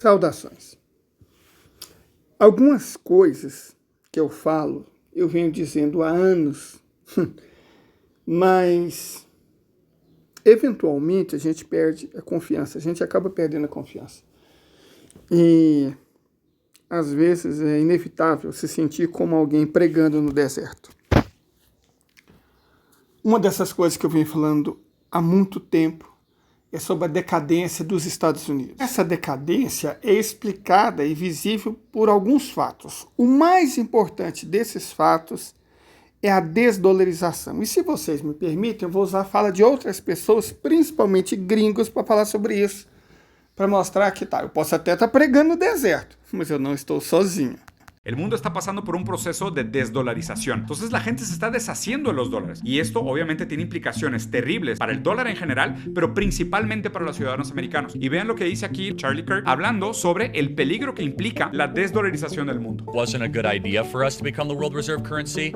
Saudações. Algumas coisas que eu falo, eu venho dizendo há anos, mas eventualmente a gente perde a confiança, a gente acaba perdendo a confiança. E às vezes é inevitável se sentir como alguém pregando no deserto. Uma dessas coisas que eu venho falando há muito tempo é sobre a decadência dos Estados Unidos. Essa decadência é explicada e visível por alguns fatos. O mais importante desses fatos é a desdolarização. E se vocês me permitem, eu vou usar a fala de outras pessoas, principalmente gringos, para falar sobre isso, para mostrar que eu posso até estar pregando no deserto, mas eu não estou sozinho. El mundo está pasando por un proceso de desdolarización. Entonces la gente se está deshaciendo de los dólares. Y esto obviamente tiene implicaciones terribles para el dólar en general, pero principalmente para los ciudadanos americanos. Y vean lo que dice aquí Charlie Kirk, hablando sobre el peligro que implica la desdolarización del mundo. Wasn't a good idea for us to become the world reserve currency.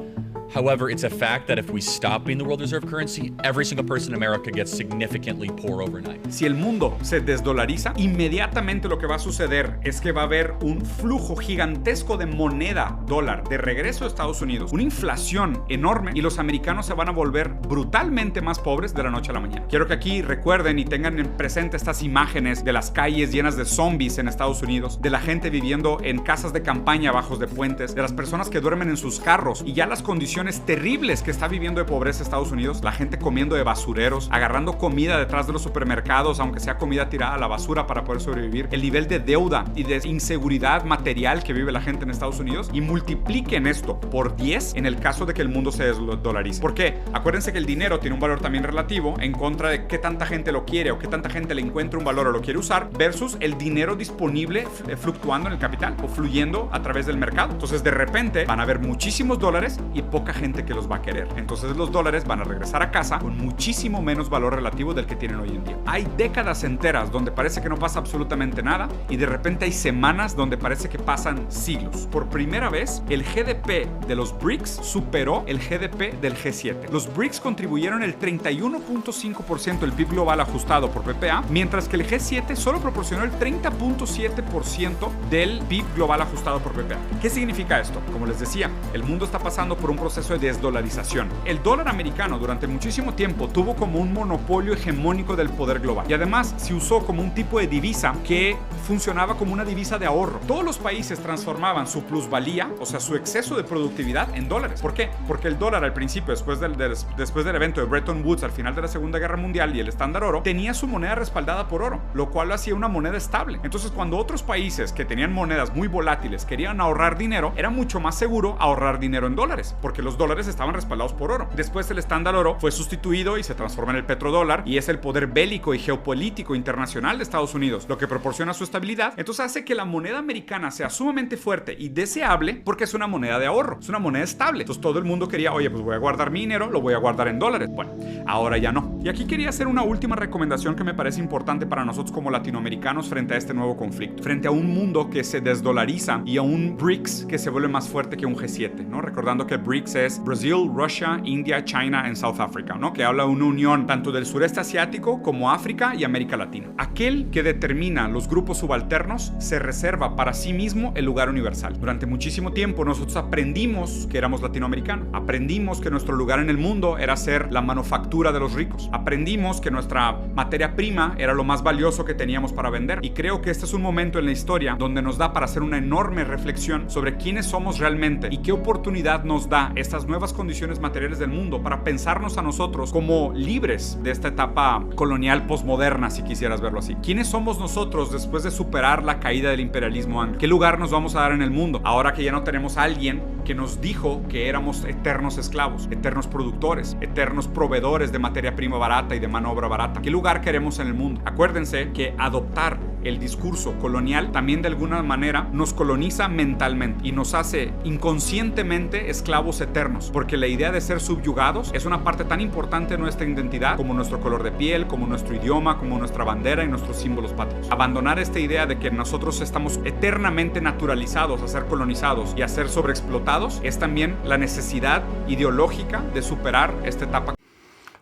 However, it's a fact that if we stop being the world reserve currency, every single person in America gets significantly poor overnight. Si el mundo se desdolariza, inmediatamente lo que va a suceder es que va a haber un flujo gigantesco de moneda dólar de regreso a Estados Unidos, una inflación enorme y los americanos se van a volver brutalmente más pobres de la noche a la mañana. Quiero que aquí recuerden y tengan en presente estas imágenes de las calles llenas de zombies en Estados Unidos, de la gente viviendo en casas de campaña bajos de puentes, de las personas que duermen en sus carros y ya las condiciones terribles que está viviendo de pobreza Estados Unidos, la gente comiendo de basureros, agarrando comida detrás de los supermercados, aunque sea comida tirada a la basura para poder sobrevivir, el nivel de deuda y de inseguridad material que vive la gente en Estados Unidos, y multipliquen esto por 10 en el caso de que el mundo se desdolarice. ¿Por qué? Acuérdense que el dinero tiene un valor también relativo en contra de qué tanta gente lo quiere o qué tanta gente le encuentra un valor o lo quiere usar versus el dinero disponible fluctuando en el capital o fluyendo a través del mercado. Entonces de repente van a haber muchísimos dólares y poca gente que los va a querer. Entonces los dólares van a regresar a casa con muchísimo menos valor relativo del que tienen hoy en día. Hay décadas enteras donde parece que no pasa absolutamente nada y de repente hay semanas donde parece que pasan siglos. Por primera vez, el GDP de los BRICS superó el GDP del G7. Los BRICS contribuyeron el 31.5% del PIB global ajustado por PPA, mientras que el G7 solo proporcionó el 30.7% del PIB global ajustado por PPA. ¿Qué significa esto? Como les decía, el mundo está pasando por un proceso de desdolarización. El dólar americano durante muchísimo tiempo tuvo como un monopolio hegemónico del poder global y además se usó como un tipo de divisa que funcionaba como una divisa de ahorro. Todos los países transformaban su plusvalía, o sea, su exceso de productividad en dólares. ¿Por qué? Porque el dólar al principio, después del evento de Bretton Woods al final de la Segunda Guerra Mundial y el estándar oro, tenía su moneda respaldada por oro, lo cual lo hacía una moneda estable. Entonces, cuando otros países que tenían monedas muy volátiles querían ahorrar dinero, era mucho más seguro ahorrar dinero en dólares, porque los dólares estaban respaldados por oro. Después el estándar oro fue sustituido y se transforma en el petrodólar y es el poder bélico y geopolítico internacional de Estados Unidos, lo que proporciona su estabilidad. Entonces hace que la moneda americana sea sumamente fuerte y deseable porque es una moneda de ahorro, es una moneda estable. Entonces todo el mundo quería, oye, pues voy a guardar mi dinero, lo voy a guardar en dólares. Bueno, ahora ya no. Y aquí quería hacer una última recomendación que me parece importante para nosotros como latinoamericanos frente a este nuevo conflicto, frente a un mundo que se desdolariza y a un BRICS que se vuelve más fuerte que un G7, ¿no? Recordando que BRICS es Brasil, Russia, India, China y South Africa, ¿no? Que habla de una unión tanto del sureste asiático como África y América Latina. Aquel que determina los grupos subalternos se reserva para sí mismo el lugar universal. Durante muchísimo tiempo nosotros aprendimos que éramos latinoamericanos, aprendimos que nuestro lugar en el mundo era ser la manufactura de los ricos, aprendimos que nuestra materia prima era lo más valioso que teníamos para vender, y creo que este es un momento en la historia donde nos da para hacer una enorme reflexión sobre quiénes somos realmente y qué oportunidad nos da estas nuevas condiciones materiales del mundo para pensarnos a nosotros como libres de esta etapa colonial posmoderna, si quisieras verlo así. ¿Quiénes somos nosotros después de superar la caída del imperialismo anglo? ¿Qué lugar nos vamos a dar en el mundo ahora que ya no tenemos a alguien que nos dijo que éramos eternos esclavos, eternos productores, eternos proveedores de materia prima barata y de mano de obra barata? ¿Qué lugar queremos en el mundo? Acuérdense que adoptar el discurso colonial también de alguna manera nos coloniza mentalmente y nos hace inconscientemente esclavos eternos, porque la idea de ser subyugados es una parte tan importante de nuestra identidad como nuestro color de piel, como nuestro idioma, como nuestra bandera y nuestros símbolos patrios. Abandonar esta idea de que nosotros estamos eternamente naturalizados a ser colonizados y a ser sobreexplotados es también la necesidad ideológica de superar esta etapa.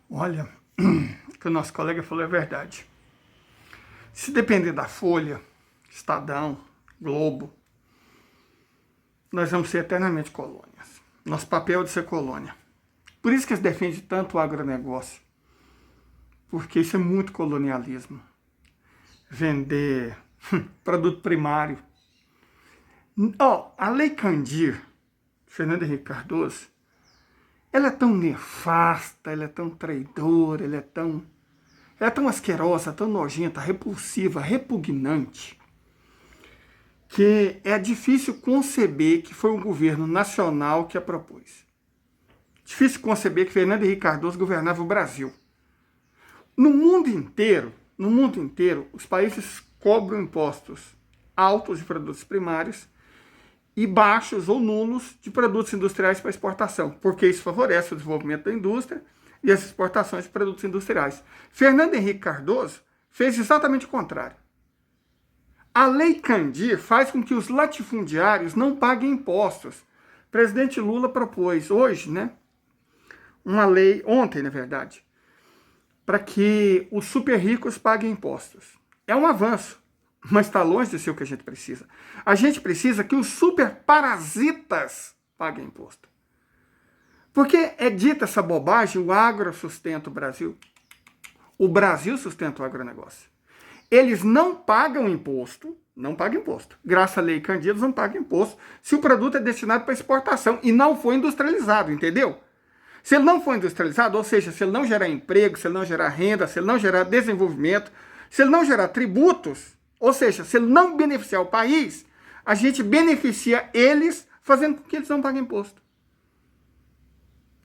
Olha, o que o nosso colega falou é verdade. Se depender da Folha, Estadão, Globo, nós vamos ser eternamente colônias. Nosso papel é de ser colônia. Por isso que eles defendem tanto o agronegócio. Porque isso é muito colonialismo. Vender produto primário. A Lei Candir, Fernando Henrique Cardoso, ela é tão nefasta, ela é tão traidora, ela é tão asquerosa, tão nojenta, repulsiva, repugnante, que é difícil conceber que foi um governo nacional que a propôs. Difícil conceber que Fernando Henrique Cardoso governava o Brasil. No mundo inteiro, os países cobram impostos altos de produtos primários e baixos ou nulos de produtos industriais para exportação, porque isso favorece o desenvolvimento da indústria e as exportações de produtos industriais. Fernando Henrique Cardoso fez exatamente o contrário. A Lei Candir faz com que os latifundiários não paguem impostos. O presidente Lula propôs hoje, uma lei, ontem na verdade, para que os super ricos paguem impostos. É um avanço, mas está longe de ser o que a gente precisa. A gente precisa que os super parasitas paguem imposto. Porque é dita essa bobagem, o agro sustenta o Brasil. O Brasil sustenta o agronegócio. Eles não pagam imposto. Graças à Lei Candir, eles não pagam imposto se o produto é destinado para exportação e não foi industrializado, entendeu? Se ele não for industrializado, ou seja, se ele não gerar emprego, se ele não gerar renda, se ele não gerar desenvolvimento, se ele não gerar tributos, ou seja, se ele não beneficiar o país, a gente beneficia eles fazendo com que eles não paguem imposto.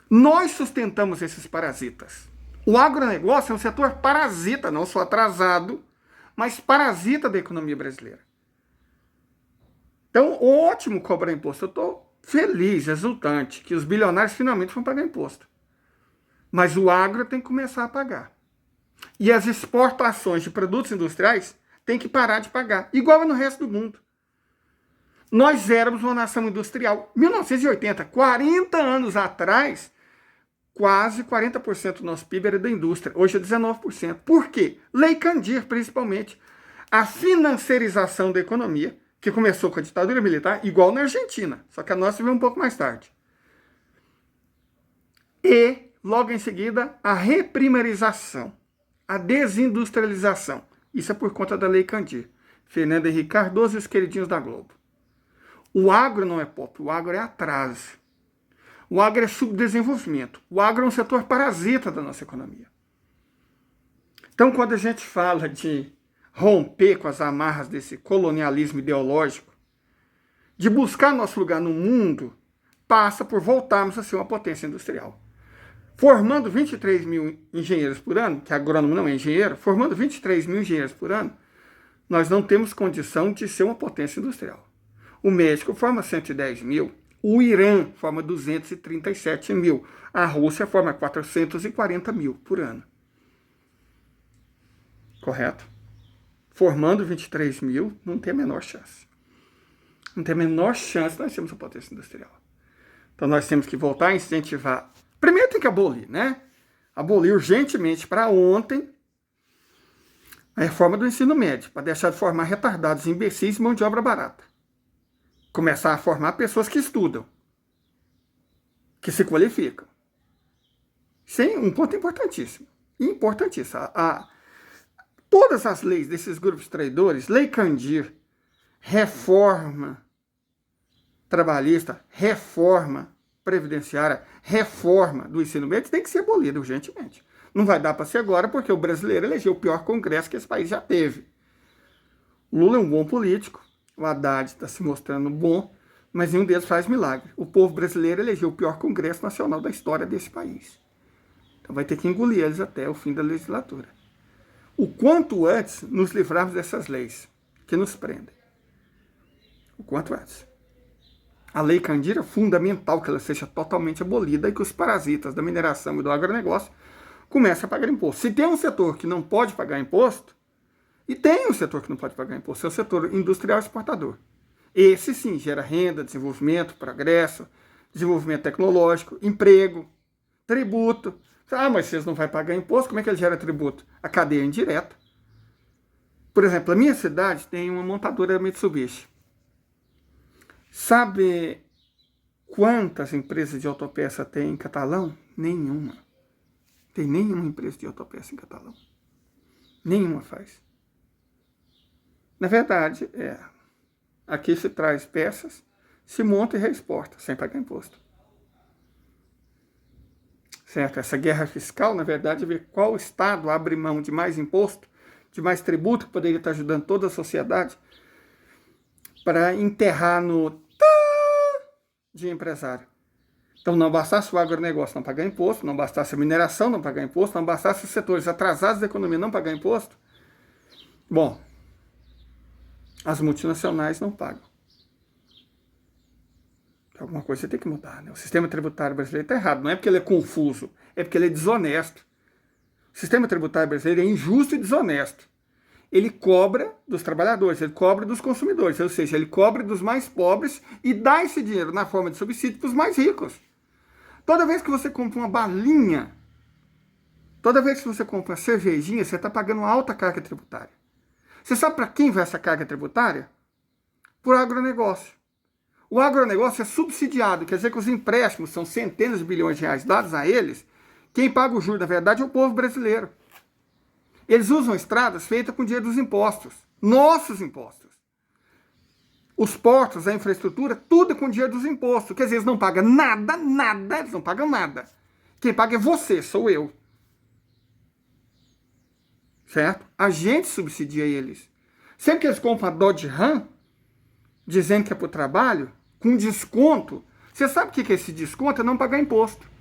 Nós sustentamos esses parasitas. O agronegócio é um setor parasita, não só atrasado, mas parasita da economia brasileira. Então, ótimo cobrar imposto. Eu estou feliz, exultante, que os bilionários finalmente vão pagar imposto. Mas o agro tem que começar a pagar. E as exportações de produtos industriais têm que parar de pagar, igual é no resto do mundo. Nós éramos uma nação industrial. 1980, 40 anos atrás, quase 40% do nosso PIB era da indústria. Hoje é 19%. Por quê? Lei Candir, principalmente. A financiarização da economia, que começou com a ditadura militar, igual na Argentina, só que a nossa veio um pouco mais tarde. E, logo em seguida, a reprimarização, a desindustrialização. Isso é por conta da Lei Candir. Fernando Henrique Cardoso e os queridinhos da Globo. O agro não é pop, o agro é atraso. O agro é subdesenvolvimento. O agro é um setor parasita da nossa economia. Então, quando a gente fala de romper com as amarras desse colonialismo ideológico, de buscar nosso lugar no mundo, passa por voltarmos a ser uma potência industrial. Formando 23 mil engenheiros por ano, que agrônomo não é engenheiro, formando 23 mil engenheiros por ano, nós não temos condição de ser uma potência industrial. O México forma 110 mil, o Irã forma 237 mil, a Rússia forma 440 mil por ano. Correto? Formando 23 mil, não tem a menor chance. Não tem a menor chance de nós sermos uma potência industrial. Então nós temos que voltar a incentivar. Primeiro tem que abolir, Abolir urgentemente para ontem a reforma do ensino médio, para deixar de formar retardados, imbecis e mão de obra barata. Começar a formar pessoas que estudam, que se qualificam. Isso é um ponto importantíssimo. Importantíssimo. Todas as leis desses grupos traidores, Lei Candir, reforma trabalhista, reforma previdenciária, reforma do ensino médio, tem que ser abolida urgentemente. Não vai dar para ser agora, porque o brasileiro elegeu o pior congresso que esse país já teve. Lula é um bom político, o Haddad está se mostrando bom, mas nenhum deles faz milagre. O povo brasileiro elegeu o pior congresso nacional da história desse país. Então vai ter que engolir eles até o fim da legislatura. O quanto antes nos livrarmos dessas leis que nos prendem. O quanto antes. A Lei Candir é fundamental que ela seja totalmente abolida e que os parasitas da mineração e do agronegócio comecem a pagar imposto. Se tem um setor que não pode pagar imposto, e tem um setor que não pode pagar imposto, é o setor industrial exportador. Esse sim gera renda, desenvolvimento, progresso, desenvolvimento tecnológico, emprego, tributo. Mas se eles não vão pagar imposto, como é que ele gera tributo? A cadeia indireta. Por exemplo, a minha cidade tem uma montadora Mitsubishi. Sabe quantas empresas de autopeça tem em Catalão? Nenhuma. Tem nenhuma empresa de autopeça em Catalão. Nenhuma faz. Na verdade, aqui se traz peças, se monta e reexporta, sem pagar imposto. Certo? Essa guerra fiscal, na verdade, é ver qual estado abre mão de mais imposto, de mais tributo, que poderia estar ajudando toda a sociedade, para enterrar no de empresário. Então, não bastasse o agronegócio não pagar imposto, não bastasse a mineração não pagar imposto, não bastasse os setores atrasados da economia não pagar imposto, bom, as multinacionais não pagam. Alguma coisa tem que mudar, né? O sistema tributário brasileiro está errado. Não é porque ele é confuso, é porque ele é desonesto. O sistema tributário brasileiro é injusto e desonesto. Ele cobra dos trabalhadores, ele cobra dos consumidores, ou seja, ele cobra dos mais pobres e dá esse dinheiro na forma de subsídio para os mais ricos. Toda vez que você compra uma balinha, toda vez que você compra uma cervejinha, você está pagando uma alta carga tributária. Você sabe para quem vai essa carga tributária? Por agronegócio. O agronegócio é subsidiado, quer dizer que os empréstimos são centenas de bilhões de reais dados a eles. Quem paga o juro, na verdade, é o povo brasileiro. Eles usam estradas feitas com dinheiro dos impostos, nossos impostos. Os portos, a infraestrutura, tudo é com dinheiro dos impostos. Quer dizer, eles não pagam nada, eles não pagam nada. Quem paga é você, sou eu. Certo? A gente subsidia eles. Sempre que eles compram a Dodge Ram, dizendo que é para o trabalho, com desconto, você sabe o que é esse desconto? É não pagar imposto.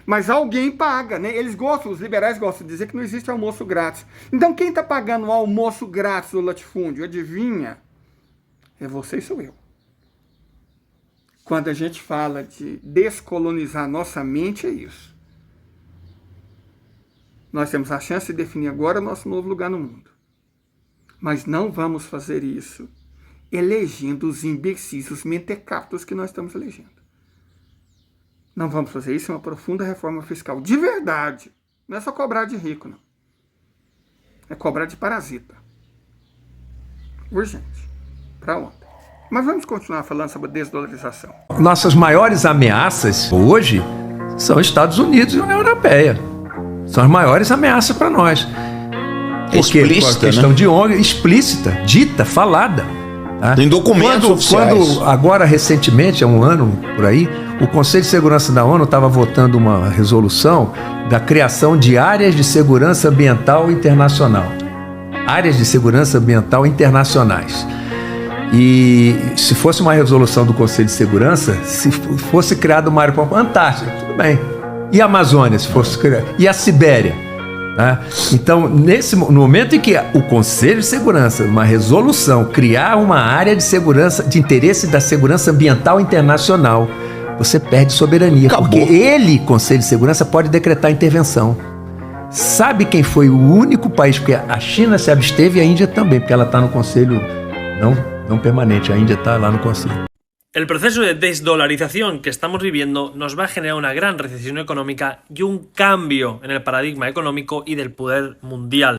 Mas alguém paga, né? Eles gostam, os liberais gostam de dizer que não existe almoço grátis. Então quem está pagando o almoço grátis do latifúndio, adivinha? É você e sou eu. Quando a gente fala de descolonizar nossa mente, é isso. Nós temos a chance de definir agora nosso novo lugar no mundo. Mas não vamos fazer isso elegendo os imbecis, os mentecaptos que nós estamos elegendo. Não vamos fazer isso, é uma profunda reforma fiscal. De verdade. Não é só cobrar de rico, não. É cobrar de parasita. Urgente. Para ontem. Mas vamos continuar falando sobre a desdolarização. Nossas maiores ameaças hoje são Estados Unidos e União Europeia. São as maiores ameaças para nós. Porque explícita, a questão, né? de ONG, explícita, dita, falada. Tá? Tem documentos oficiais. Quando agora, recentemente, há um ano, por aí, o Conselho de Segurança da ONU estava votando uma resolução da criação de áreas de segurança ambiental internacional. Áreas de segurança ambiental internacionais. E se fosse uma resolução do Conselho de Segurança, se fosse criada uma área para a Antártida, tudo bem. E a Amazônia, se fosse criada? E a Sibéria? Tá? Então, no momento em que o Conselho de Segurança, uma resolução, criar uma área de segurança, de interesse da segurança ambiental internacional, você perde soberania. Acabou. Porque ele, Conselho de Segurança, pode decretar intervenção. Sabe quem foi o único país? Porque a China se absteve e a Índia também, porque ela está no Conselho não permanente, a Índia está lá no Conselho. El proceso de desdolarización que estamos viviendo nos va a generar una gran recesión económica y un cambio en el paradigma económico y del poder mundial.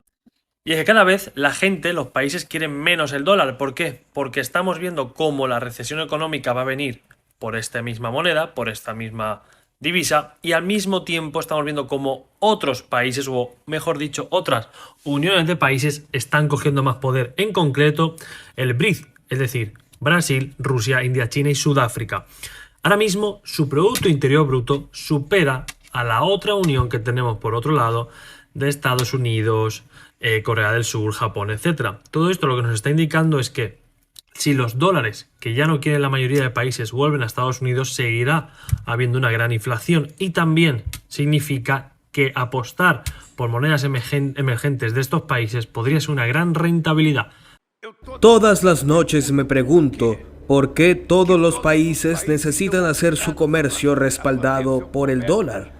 Y es que cada vez la gente, los países quieren menos el dólar. ¿Por qué? Porque estamos viendo cómo la recesión económica va a venir por esta misma moneda, por esta misma divisa, y al mismo tiempo estamos viendo cómo otros países, o mejor dicho, otras uniones de países están cogiendo más poder. En concreto, el BRIC, es decir, Brasil, Rusia, India, China y Sudáfrica. Ahora mismo su Producto Interior Bruto supera a la otra unión que tenemos por otro lado de Estados Unidos, Corea del Sur, Japón, etc. Todo esto lo que nos está indicando es que si los dólares, que ya no quieren la mayoría de países, vuelven a Estados Unidos, seguirá habiendo una gran inflación, y también significa que apostar por monedas emergentes de estos países podría ser una gran rentabilidad. Todas las noches me pregunto por qué todos los países necesitan hacer su comercio respaldado por el dólar.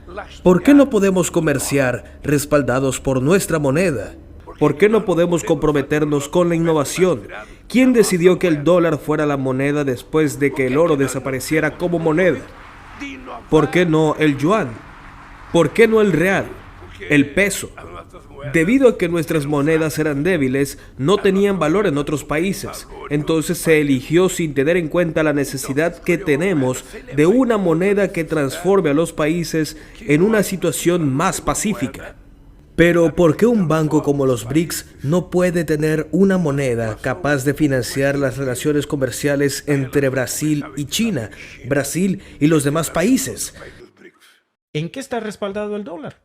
¿Por qué no podemos comerciar respaldados por nuestra moneda? ¿Por qué no podemos comprometernos con la innovación? ¿Quién decidió que el dólar fuera la moneda después de que el oro desapareciera como moneda? ¿Por qué no el yuan? ¿Por qué no el real? El peso. Debido a que nuestras monedas eran débiles, no tenían valor en otros países. Entonces se eligió sin tener en cuenta la necesidad que tenemos de una moneda que transforme a los países en una situación más pacífica. Pero ¿por qué un banco como los BRICS no puede tener una moneda capaz de financiar las relaciones comerciales entre Brasil y China, Brasil y los demás países? ¿En qué está respaldado el dólar?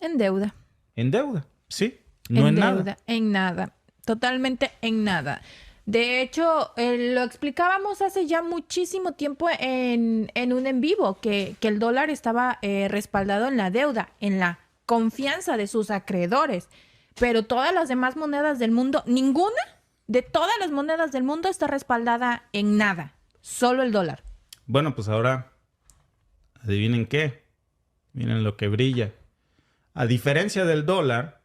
En deuda. En deuda, sí. No en nada. Deuda, en nada. Totalmente en nada. De hecho, lo explicábamos hace ya muchísimo tiempo en un en vivo, que el dólar estaba respaldado en la deuda, en la confianza de sus acreedores. Pero todas las demás monedas del mundo, ninguna de todas las monedas del mundo está respaldada en nada. Solo el dólar. Bueno, pues ahora, adivinen qué. Miren lo que brilla. A diferencia del dólar,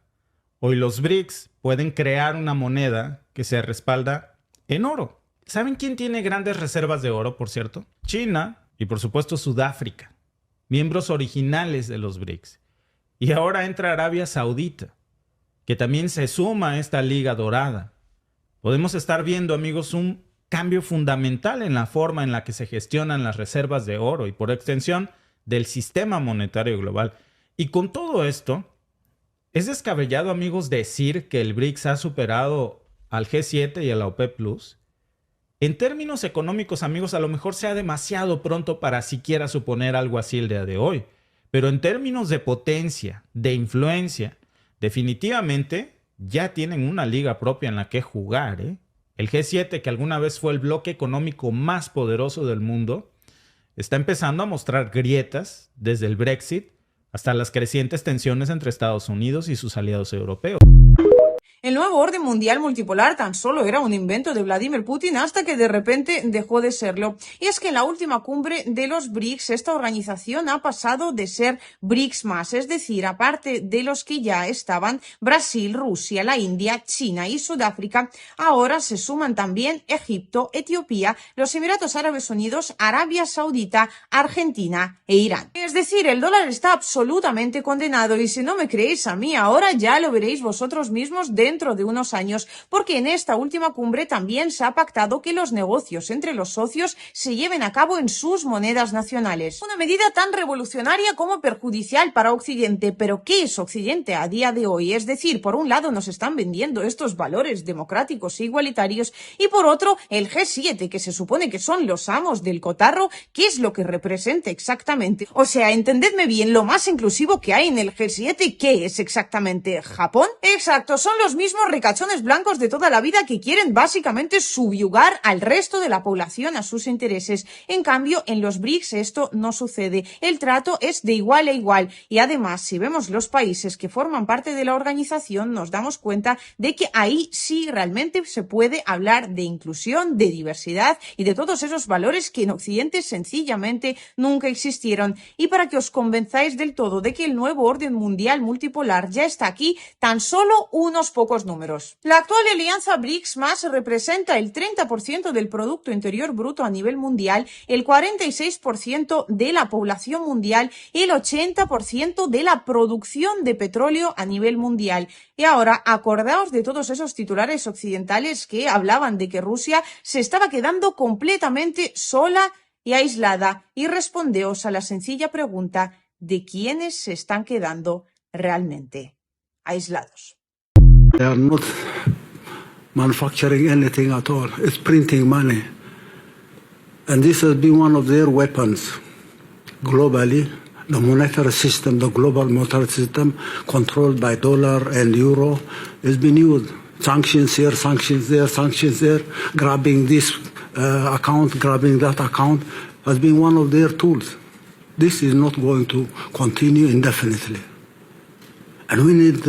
hoy los BRICS pueden crear una moneda que se respalda en oro. ¿Saben quién tiene grandes reservas de oro, por cierto? China y por supuesto Sudáfrica, miembros originales de los BRICS. Y ahora entra Arabia Saudita, que también se suma a esta liga dorada. Podemos estar viendo, amigos, un cambio fundamental en la forma en la que se gestionan las reservas de oro y por extensión del sistema monetario global. Y con todo esto, es descabellado, amigos, decir que el BRICS ha superado al G7 y a la OPEP+. En términos económicos, amigos, a lo mejor sea demasiado pronto para siquiera suponer algo así el día de hoy. Pero en términos de potencia, de influencia, definitivamente ya tienen una liga propia en la que jugar, ¿eh? El G7, que alguna vez fue el bloque económico más poderoso del mundo, está empezando a mostrar grietas desde el Brexit hasta las crecientes tensiones entre Estados Unidos y sus aliados europeos. El nuevo orden mundial multipolar tan solo era un invento de Vladimir Putin hasta que de repente dejó de serlo. Y es que en la última cumbre de los BRICS, esta organización ha pasado de ser BRICS más, es decir, aparte de los que ya estaban, Brasil, Rusia, la India, China y Sudáfrica, ahora se suman también Egipto, Etiopía, los Emiratos Árabes Unidos, Arabia Saudita, Argentina e Irán. Es decir, el dólar está absolutamente condenado y si no me creéis a mí ahora ya lo veréis vosotros mismos dentro de unos años, porque en esta última cumbre también se ha pactado que los negocios entre los socios se lleven a cabo en sus monedas nacionales. Una medida tan revolucionaria como perjudicial para Occidente. Pero ¿qué es Occidente a día de hoy? Es decir, por un lado nos están vendiendo estos valores democráticos e igualitarios y por otro el G7, que se supone que son los amos del cotarro. ¿Qué es lo que representa exactamente? O sea, entendedme bien, lo más inclusivo que hay en el G7, ¿qué es exactamente? ¿Japón? Exacto, son los mismos ricachones blancos de toda la vida que quieren básicamente subyugar al resto de la población a sus intereses. En cambio, en los BRICS esto no sucede. El trato es de igual a igual. Y además, si vemos los países que forman parte de la organización, nos damos cuenta de que ahí sí realmente se puede hablar de inclusión, de diversidad y de todos esos valores que en Occidente sencillamente nunca existieron. Y para que os convenzáis del todo de que el nuevo orden mundial multipolar ya está aquí, tan solo unos pocos números. La actual alianza BRICS más representa el 30% del Producto Interior Bruto a nivel mundial, el 46% de la población mundial y el 80% de la producción de petróleo a nivel mundial. Y ahora, acordaos de todos esos titulares occidentales que hablaban de que Rusia se estaba quedando completamente sola y aislada, y respondeos a la sencilla pregunta de quiénes se están quedando realmente aislados. They are not manufacturing anything at all. It's printing money. And this has been one of their weapons globally. The monetary system, the global monetary system, controlled by dollar and euro, has been used. Sanctions here, sanctions there, sanctions there, grabbing this account, grabbing that account, has been one of their tools. This is not going to continue indefinitely. And we need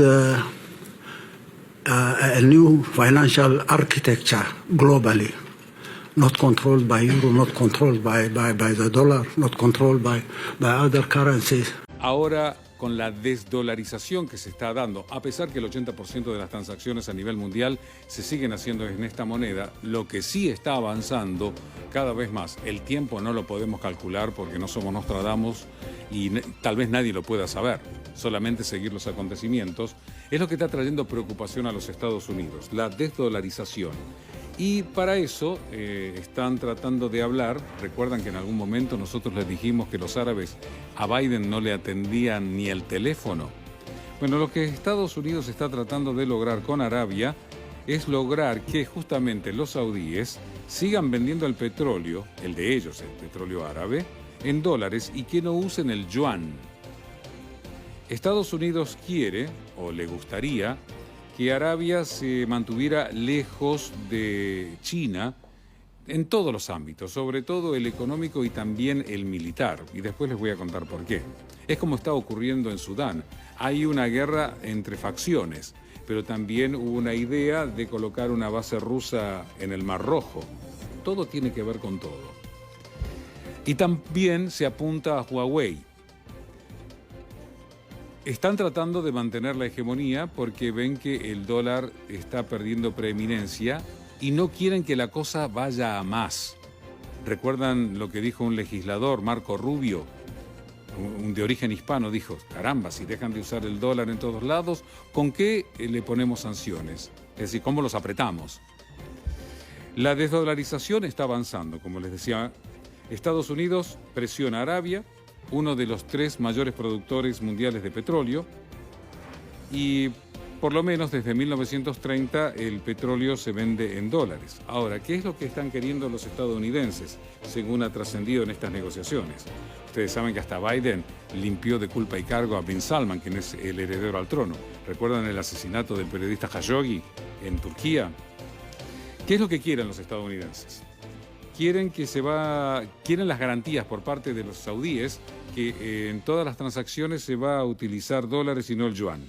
a new financial architecture globally, not controlled by euro, not controlled by the dollar, not controlled by other currencies. Ahora, con la desdolarización que se está dando, a pesar que el 80% de las transacciones a nivel mundial se siguen haciendo en esta moneda, lo que sí está avanzando cada vez más. El tiempo no lo podemos calcular porque no somos Nostradamus y tal vez nadie lo pueda saber, solamente seguir los acontecimientos. Es lo que está trayendo preocupación a los Estados Unidos, la desdolarización. Y para eso están tratando de hablar. Recuerdan que en algún momento nosotros les dijimos que los árabes a Biden no le atendían ni el teléfono. Bueno, lo que Estados Unidos está tratando de lograr con Arabia es lograr que justamente los saudíes sigan vendiendo el petróleo, el de ellos, el petróleo árabe, en dólares y que no usen el yuan. Estados Unidos quiere, o le gustaría, que Arabia se mantuviera lejos de China en todos los ámbitos, sobre todo el económico y también el militar. Y después les voy a contar por qué. Es como está ocurriendo en Sudán. Hay una guerra entre facciones, pero también hubo una idea de colocar una base rusa en el Mar Rojo. Todo tiene que ver con todo. Y también se apunta a Huawei. Están tratando de mantener la hegemonía porque ven que el dólar está perdiendo preeminencia y no quieren que la cosa vaya a más. ¿Recuerdan lo que dijo un legislador, Marco Rubio, de origen hispano? Dijo, caramba, si dejan de usar el dólar en todos lados, ¿con qué le ponemos sanciones? Es decir, ¿cómo los apretamos? La desdolarización está avanzando, como les decía. Estados Unidos presiona a Arabia, uno de los 3 mayores productores mundiales de petróleo, y por lo menos desde 1930 el petróleo se vende en dólares. Ahora, ¿qué es lo que están queriendo los estadounidenses, según ha trascendido en estas negociaciones? Ustedes saben que hasta Biden limpió de culpa y cargo a Bin Salman, quien es el heredero al trono. ¿Recuerdan el asesinato del periodista Khashoggi en Turquía? ¿Qué es lo que quieren los estadounidenses? Quieren las garantías por parte de los saudíes que en todas las transacciones se va a utilizar dólares y no el yuan.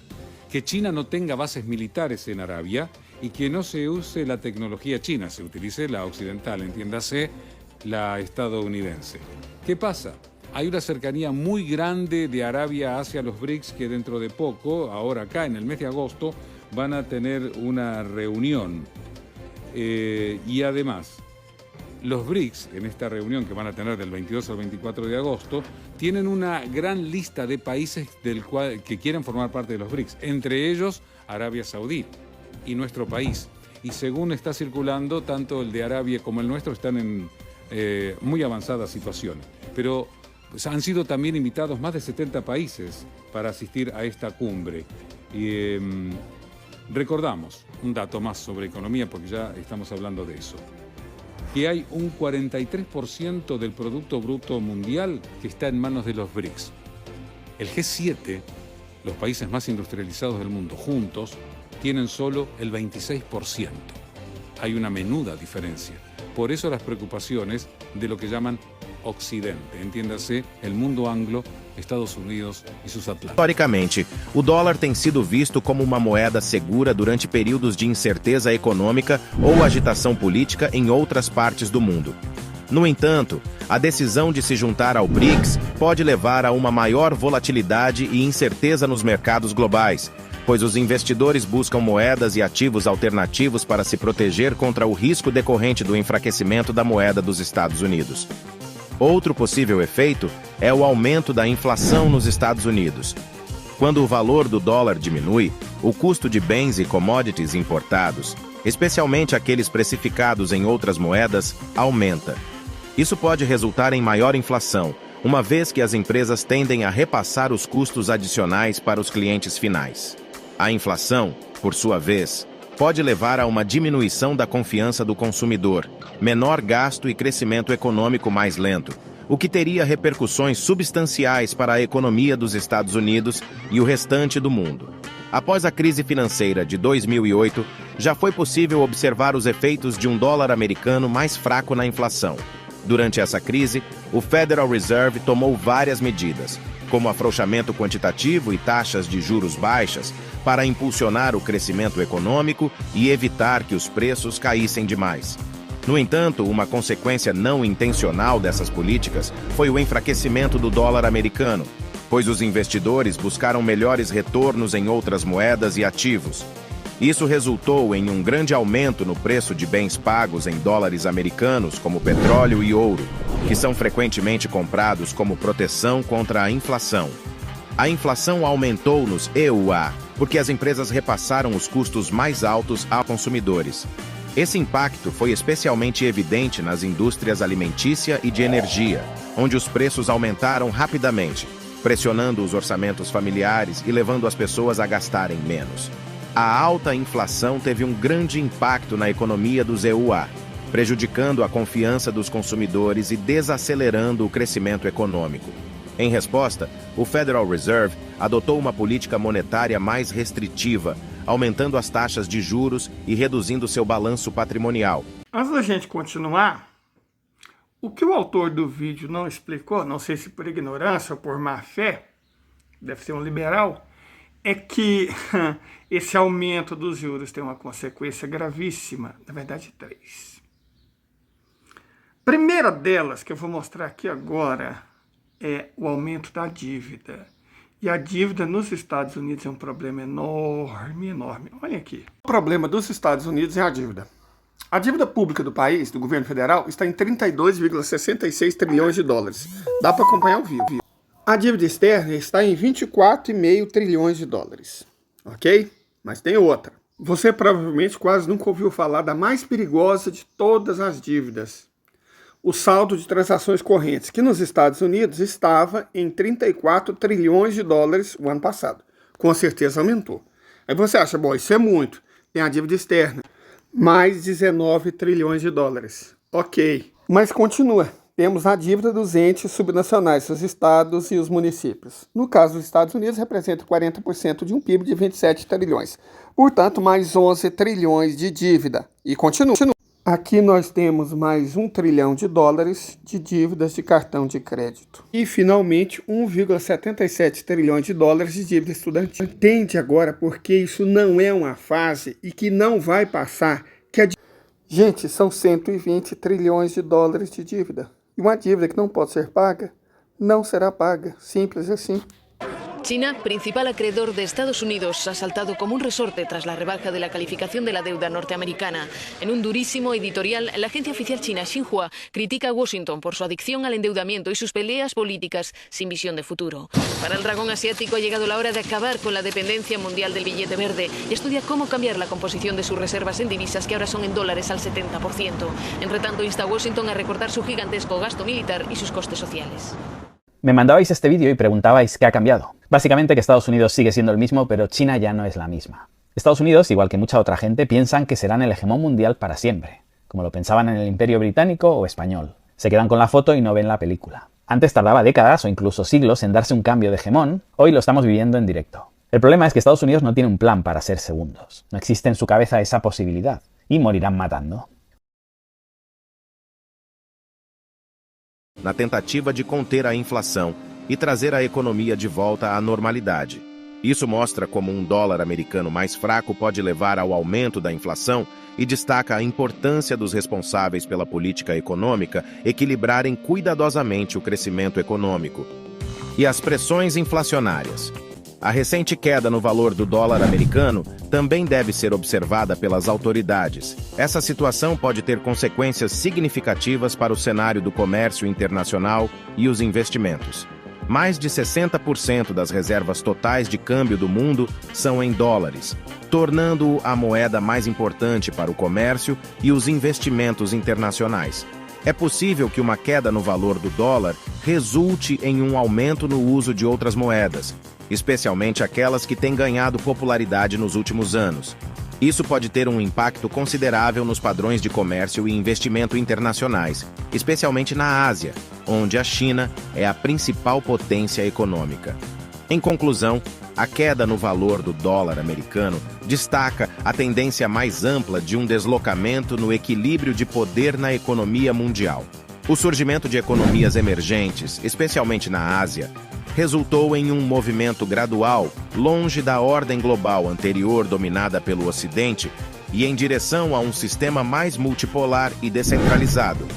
Que China no tenga bases militares en Arabia y que no se use la tecnología china, se utilice la occidental, entiéndase la estadounidense. ¿Qué pasa? Hay una cercanía muy grande de Arabia hacia los BRICS que dentro de poco, ahora acá en el mes de agosto, van a tener una reunión. Y además, los BRICS, en esta reunión que van a tener del 22 al 24 de agosto, tienen una gran lista de países que quieren formar parte de los BRICS, entre ellos Arabia Saudí y nuestro país. Y según está circulando, tanto el de Arabia como el nuestro están en muy avanzada situación. Pero pues, han sido también invitados más de 70 países para asistir a esta cumbre. Y recordamos un dato más sobre economía, porque ya estamos hablando de eso, que hay un 43% del Producto Bruto Mundial que está en manos de los BRICS. El G7, los países más industrializados del mundo, juntos, tienen solo el 26%. Hay una menuda diferencia. Por eso las preocupaciones de lo que llaman Occidente, entiéndase, el mundo anglo, Estados Unidos e seus atlantes. Historicamente, o dólar tem sido visto como uma moeda segura durante períodos de incerteza econômica ou agitação política em outras partes do mundo. No entanto, a decisão de se juntar ao BRICS pode levar a uma maior volatilidade e incerteza nos mercados globais, pois os investidores buscam moedas e ativos alternativos para se proteger contra o risco decorrente do enfraquecimento da moeda dos Estados Unidos. Outro possível efeito é o aumento da inflação nos Estados Unidos. Quando o valor do dólar diminui, o custo de bens e commodities importados, especialmente aqueles precificados em outras moedas, aumenta. Isso pode resultar em maior inflação, uma vez que as empresas tendem a repassar os custos adicionais para os clientes finais. A inflação, por sua vez, pode levar a uma diminuição da confiança do consumidor, menor gasto e crescimento econômico mais lento, o que teria repercussões substanciais para a economia dos Estados Unidos e o restante do mundo. Após a crise financeira de 2008, já foi possível observar os efeitos de um dólar americano mais fraco na inflação. Durante essa crise, o Federal Reserve tomou várias medidas, como afrouxamento quantitativo e taxas de juros baixas, para impulsionar o crescimento econômico e evitar que os preços caíssem demais. No entanto, uma consequência não intencional dessas políticas foi o enfraquecimento do dólar americano, pois os investidores buscaram melhores retornos em outras moedas e ativos. Isso resultou em um grande aumento no preço de bens pagos em dólares americanos, como petróleo e ouro, que são frequentemente comprados como proteção contra a inflação. A inflação aumentou nos EUA, porque as empresas repassaram os custos mais altos a consumidores. Esse impacto foi especialmente evidente nas indústrias alimentícia e de energia, onde os preços aumentaram rapidamente, pressionando os orçamentos familiares e levando as pessoas a gastarem menos. A alta inflação teve um grande impacto na economia dos EUA, prejudicando a confiança dos consumidores e desacelerando o crescimento econômico. Em resposta, o Federal Reserve adotou uma política monetária mais restritiva, aumentando as taxas de juros e reduzindo seu balanço patrimonial. Antes da gente continuar, o que o autor do vídeo não explicou, não sei se por ignorância ou por má fé, deve ser um liberal, é que esse aumento dos juros tem uma consequência gravíssima, na verdade 3. Primeira delas, que eu vou mostrar aqui agora, é o aumento da dívida. E a dívida nos Estados Unidos é um problema enorme, enorme. Olha aqui. O problema dos Estados Unidos é a dívida. A dívida pública do país, do governo federal, está em 32,66 trilhões de dólares. Dá para acompanhar ao vivo. A dívida externa está em 24,5 trilhões de dólares. Ok? Mas tem outra. Você provavelmente quase nunca ouviu falar da mais perigosa de todas as dívidas. O saldo de transações correntes, que nos Estados Unidos estava em 34 trilhões de dólares o ano passado. Com certeza aumentou. Aí você acha, bom, isso é muito. Tem a dívida externa, mais 19 trilhões de dólares. Ok, mas continua. Temos a dívida dos entes subnacionais, os estados e os municípios. No caso dos Estados Unidos, representa 40% de um PIB de 27 trilhões. Portanto, mais 11 trilhões de dívida. E continua. Aqui nós temos mais 1 trilhão de dólares de dívidas de cartão de crédito. E, finalmente, 1,77 trilhões de dólares de dívida estudantil. Entende agora porque isso não é uma fase e que não vai passar. Gente, são 120 trilhões de dólares de dívida. E uma dívida que não pode ser paga, não será paga. Simples assim. China, principal acreedor de Estados Unidos, ha saltado como un resorte tras la rebaja de la calificación de la deuda norteamericana. En un durísimo editorial, la agencia oficial china Xinhua critica a Washington por su adicción al endeudamiento y sus peleas políticas sin visión de futuro. Para el dragón asiático ha llegado la hora de acabar con la dependencia mundial del billete verde y estudia cómo cambiar la composición de sus reservas en divisas, que ahora son en dólares al 70%. Entre tanto, insta a Washington a recortar su gigantesco gasto militar y sus costes sociales. Me mandabais este vídeo y preguntabais qué ha cambiado. Básicamente que Estados Unidos sigue siendo el mismo, pero China ya no es la misma. Estados Unidos, igual que mucha otra gente, piensan que serán el hegemón mundial para siempre, como lo pensaban en el Imperio Británico o español. Se quedan con la foto y no ven la película. Antes tardaba décadas o incluso siglos en darse un cambio de hegemón, hoy lo estamos viviendo en directo. El problema es que Estados Unidos no tiene un plan para ser segundos. No existe en su cabeza esa posibilidad, y morirán matando. Na tentativa de conter a inflação e trazer a economia de volta à normalidade. Isso mostra como um dólar americano mais fraco pode levar ao aumento da inflação e destaca a importância dos responsáveis pela política econômica equilibrarem cuidadosamente o crescimento econômico. E as pressões inflacionárias. A recente queda no valor do dólar americano também deve ser observada pelas autoridades. Essa situação pode ter consequências significativas para o cenário do comércio internacional e os investimentos. Mais de 60% das reservas totais de câmbio do mundo são em dólares, tornando-o a moeda mais importante para o comércio e os investimentos internacionais. É possível que uma queda no valor do dólar resulte em um aumento no uso de outras moedas, especialmente aquelas que têm ganhado popularidade nos últimos anos. Isso pode ter um impacto considerável nos padrões de comércio e investimento internacionais, especialmente na Ásia, onde a China é a principal potência econômica. Em conclusão, a queda no valor do dólar americano destaca a tendência mais ampla de um deslocamento no equilíbrio de poder na economia mundial. O surgimento de economias emergentes, especialmente na Ásia, resultou em um movimento gradual, longe da ordem global anterior dominada pelo Ocidente e em direção a um sistema mais multipolar e descentralizado.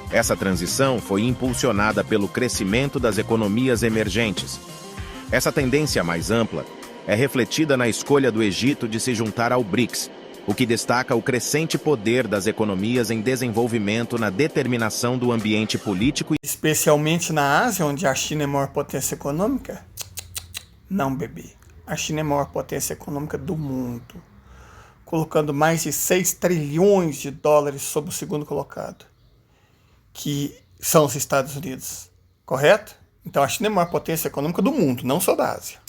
Essa transição foi impulsionada pelo crescimento das economias emergentes. Essa tendência mais ampla é refletida na escolha do Egito de se juntar ao BRICS, o que destaca o crescente poder das economias em desenvolvimento na determinação do ambiente político. Especialmente na Ásia, onde a China é a maior potência econômica? Não, bebê. a China é a maior potência econômica do mundo, colocando mais de 6 trilhões de dólares sobre o segundo colocado, que são os Estados Unidos, correto? Então a China é a maior potência econômica do mundo, não só da Ásia.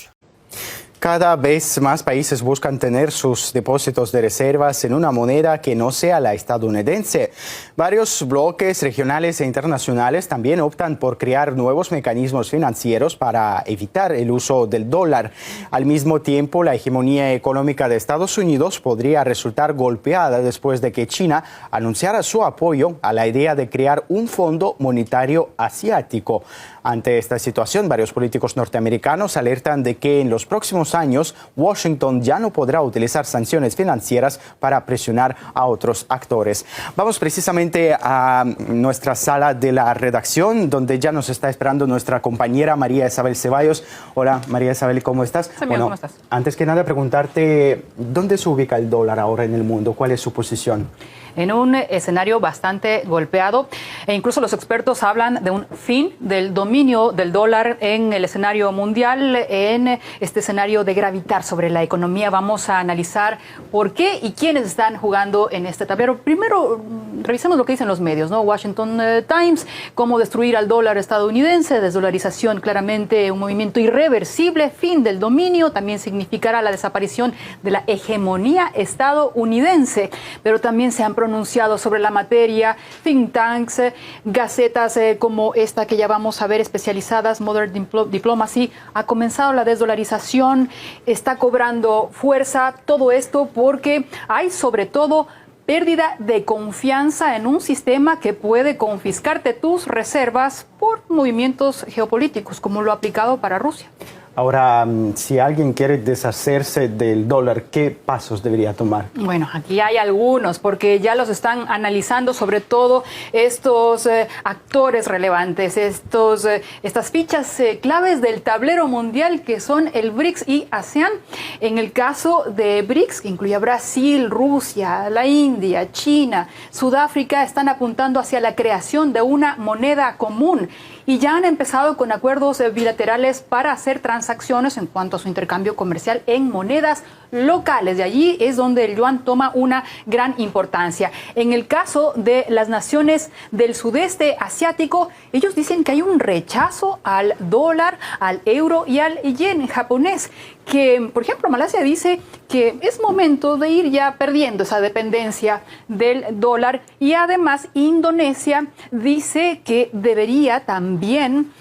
Cada vez más países buscan tener sus depósitos de reservas en una moneda que no sea la estadounidense. Varios bloques regionales e internacionales también optan por crear nuevos mecanismos financieros para evitar el uso del dólar. Al mismo tiempo, la hegemonía económica de Estados Unidos podría resultar golpeada después de que China anunciara su apoyo a la idea de crear un fondo monetario asiático. Ante esta situación, varios políticos norteamericanos alertan de que en los próximos años Washington ya no podrá utilizar sanciones financieras para presionar a otros actores. Vamos precisamente a nuestra sala de la redacción, donde ya nos está esperando nuestra compañera María Isabel Ceballos. Hola, María Isabel, ¿cómo estás? Bueno, ¿cómo estás? Antes que nada, preguntarte, ¿dónde se ubica el dólar ahora en el mundo? ¿Cuál es su posición? En un escenario bastante golpeado, e incluso los expertos hablan de un fin del dominio del dólar en el escenario mundial, en este escenario de gravitar sobre la economía. Vamos a analizar por qué y quiénes están jugando en este tablero. Primero, revisemos lo que dicen los medios, ¿no? Washington Times, cómo destruir al dólar estadounidense, desdolarización, claramente un movimiento irreversible, fin del dominio, también significará la desaparición de la hegemonía estadounidense, pero también se han pronunciado sobre la materia think tanks, gacetas como esta que ya vamos a ver especializadas, Modern Diplomacy. Ha comenzado la desdolarización, está cobrando fuerza, todo esto porque hay sobre todo pérdida de confianza en un sistema que puede confiscarte tus reservas por movimientos geopolíticos, como lo ha aplicado para Rusia. Ahora, si alguien quiere deshacerse del dólar, ¿qué pasos debería tomar? Bueno, aquí hay algunos, porque ya los están analizando, sobre todo estos actores relevantes, estas fichas claves del tablero mundial que son el BRICS y ASEAN. En el caso de BRICS, que incluye a Brasil, Rusia, la India, China, Sudáfrica, están apuntando hacia la creación de una moneda común. Y ya han empezado con acuerdos bilaterales para hacer transacciones en cuanto a su intercambio comercial en monedas locales. De allí es donde el yuan toma una gran importancia. En el caso de las naciones del sudeste asiático, ellos dicen que hay un rechazo al dólar, al euro y al yen japonés, que, por ejemplo, Malasia dice que es momento de ir ya perdiendo esa dependencia del dólar, y además Indonesia dice que debería también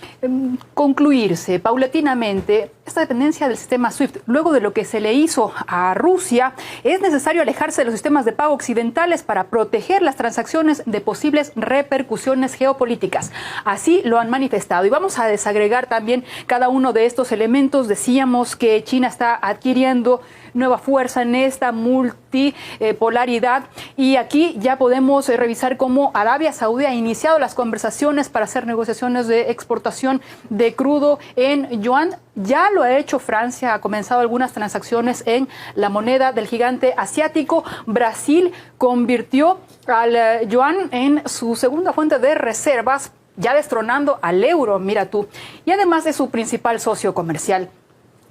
concluirse paulatinamente esta dependencia del sistema SWIFT. Luego de lo que se le hizo a Rusia, es necesario alejarse de los sistemas de pago occidentales para proteger las transacciones de posibles repercusiones geopolíticas. Así lo han manifestado. Y vamos a desagregar también cada uno de estos elementos. Decíamos que China está adquiriendo nueva fuerza en esta multipolaridad, y aquí ya podemos revisar cómo Arabia Saudí ha iniciado las conversaciones para hacer negociaciones de exportación de crudo en yuan. Ya lo ha hecho Francia, ha comenzado algunas transacciones en la moneda del gigante asiático. Brasil convirtió al yuan en su segunda fuente de reservas, ya destronando al euro, mira tú, y además es su principal socio comercial,